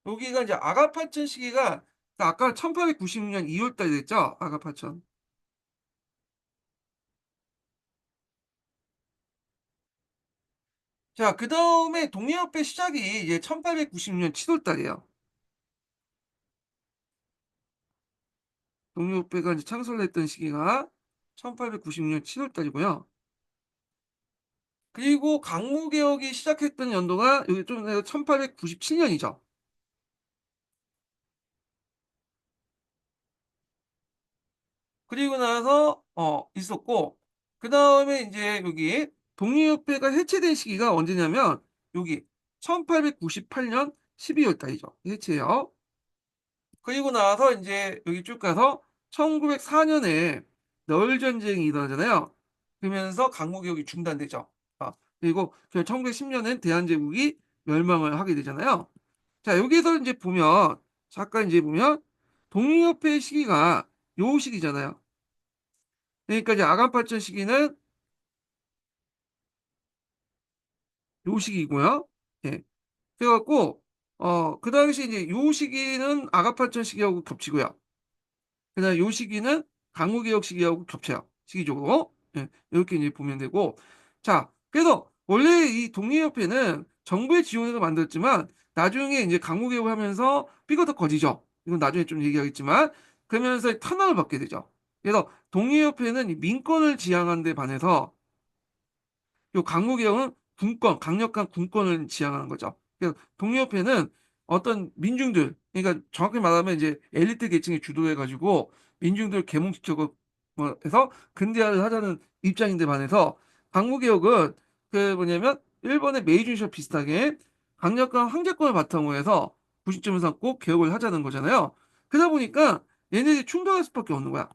여기가 이제 아간파천 시기가, 아까 1896년 2월 달에 됐죠? 아간파천. 자, 그 다음에 동유럽회 시작이 이제 1896년 7월 달이에요. 동료협회가 이제 창설을 했던 시기가 1896년 7월 달이고요. 그리고 강무개혁이 시작했던 연도가 여기 좀 1897년이죠. 그리고 나서 있었고 그 다음에 이제 여기 독립협회가 해체된 시기가 언제냐면 여기 1898년 12월 달이죠. 해체요. 그리고 나서 이제 여기 쭉 가서 1904년에 너울 전쟁이 일어나잖아요. 그러면서 강무개혁이 중단되죠. 그리고 1910년엔 대한제국이 멸망을 하게 되잖아요. 자, 여기서 이제 보면 잠깐 이제 보면 독립협회 시기가 요 시기잖아요. 그러니까 이제 아간팔전 시기는 요 시기고요. 예. 그래갖고 그 당시 이제 요 시기는 아간팔전 시기하고 겹치고요. 그다음 요 시기는 강우개혁 시기하고 겹쳐요. 시기적으로. 예, 이렇게 이제 보면 되고. 자, 그래서 원래 이 독립협회는 정부의 지원에서 만들었지만 나중에 이제 강우개혁을 하면서 삐거덕 거지죠. 이건 나중에 좀 얘기하겠지만 그러면서 탄압을 받게 되죠. 그래서 독립협회는 이 민권을 지향하는 데 반해서 요 강무개혁은 군권, 강력한 군권을 지향하는 거죠. 그래서 독립협회는 어떤 민중들, 그러니까 정확히 말하면 이제 엘리트 계층이 주도해가지고 민중들 계몽시켜고 뭐 해서 근대화를 하자는 입장인데 반해서 강무개혁은 그 뭐냐면 일본의 메이준쇼 비슷하게 강력한 황제권을 바탕으로 해서 구시점을 삼고 개혁을 하자는 거잖아요. 그러다 보니까 얘네들이 충돌할 수밖에 없는 거야.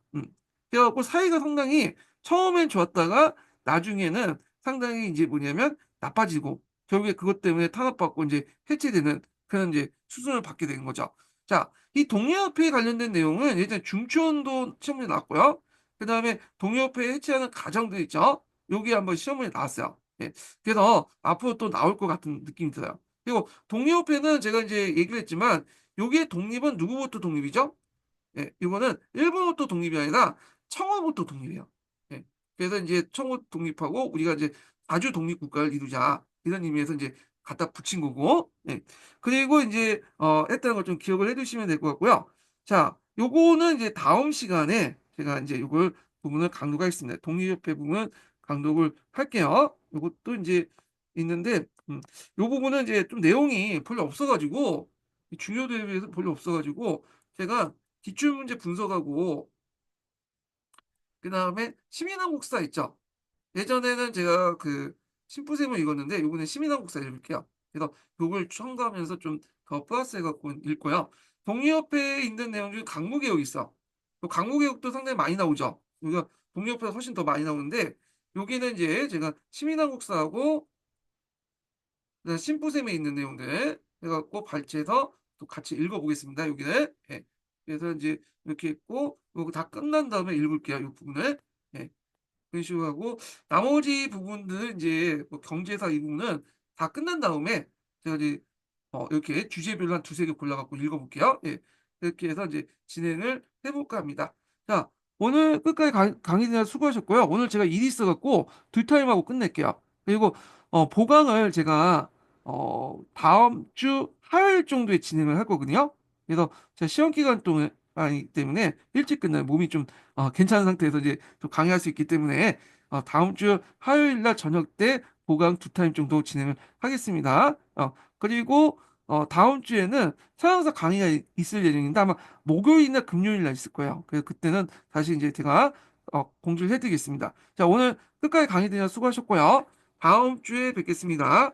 그래갖고 사이가 상당히 처음엔 좋았다가 나중에는 상당히 이제 뭐냐면 나빠지고 결국에 그것 때문에 탄압받고 이제 해체되는 그런 이제 수순을 받게 된 거죠. 자, 이 동료협회에 관련된 내용은 예전 중추원도 시험문제 나왔고요. 그 다음에 동료협회 해체하는 과정들 있죠. 여기 한번 시험문제 나왔어요. 예. 그래서 앞으로 또 나올 것 같은 느낌이 들어요. 그리고 독립협회는 제가 이제 얘기를 했지만 여기에 독립은 누구부터 독립이죠? 예, 이거는 일본부터 독립이 아니라 청와부터 독립이에요. 예, 그래서 이제 청와 독립하고 우리가 이제 아주 독립 국가를 이루자 이런 의미에서 이제 갖다 붙인 거고. 예, 그리고 이제 했다는 걸 좀 기억을 해두시면 될 것 같고요. 자, 요거는 이제 다음 시간에 제가 이제 요걸 부분을 강조가 있습니다. 독립협회 부분 강조를 할게요. 요것도 이제 있는데 요 부분은 이제 좀 내용이 별로 없어가지고 중요 대회에서 별로 없어가지고 제가 기출문제 분석하고 그다음에 시민한국사 있죠. 예전에는 제가 그 심부름을 읽었는데 요번에 시민한국사 읽을게요. 그래서 요걸 첨가하면서 좀 더 플러스 해 갖고 읽고요. 독립협회에 있는 내용 중에 강무개혁이 있어. 또 강무개혁도 상당히 많이 나오죠. 우리가 독립협회가 훨씬 더 많이 나오는데 여기는 이제 제가 시민한국사하고 그다음에 심부름에 있는 내용들 해 갖고 발췌해서 또 같이 읽어 보겠습니다, 여기는. 예. 그래서 이제 이렇게 있고 요거 다 끝난 다음에 읽을게요, 요 부분을. 예. 그런 식으로 하고 나머지 부분들은 이제 뭐 경제사 이 부분은 다 끝난 다음에 제가 이제 이렇게 주제별로 한 두세 개 골라 갖고 읽어 볼게요. 예. 이렇게 해서 이제 진행을 해 볼까 합니다. 자, 오늘 끝까지 강의 대해 수고하셨고요. 오늘 제가 일이 있어 갖고 두 타임 하고 끝낼게요. 그리고 보강을 제가 다음 주 화요일 정도에 진행을 할 거거든요. 그래서 제가 시험 기간 동안이기 때문에 일찍 끝나요. 몸이 좀 괜찮은 상태에서 이제 또 강의할 수 있기 때문에 다음 주 화요일 날 저녁 때 보강 두 타임 정도 진행을 하겠습니다. 그리고 다음 주에는 서양사 강의가 있을 예정인데 아마 목요일이나 금요일 날 있을 거예요. 그래서 그때는 다시 이제 제가 공지를 해드리겠습니다. 자, 오늘 끝까지 강의 들으셔서 수고하셨고요. 다음 주에 뵙겠습니다.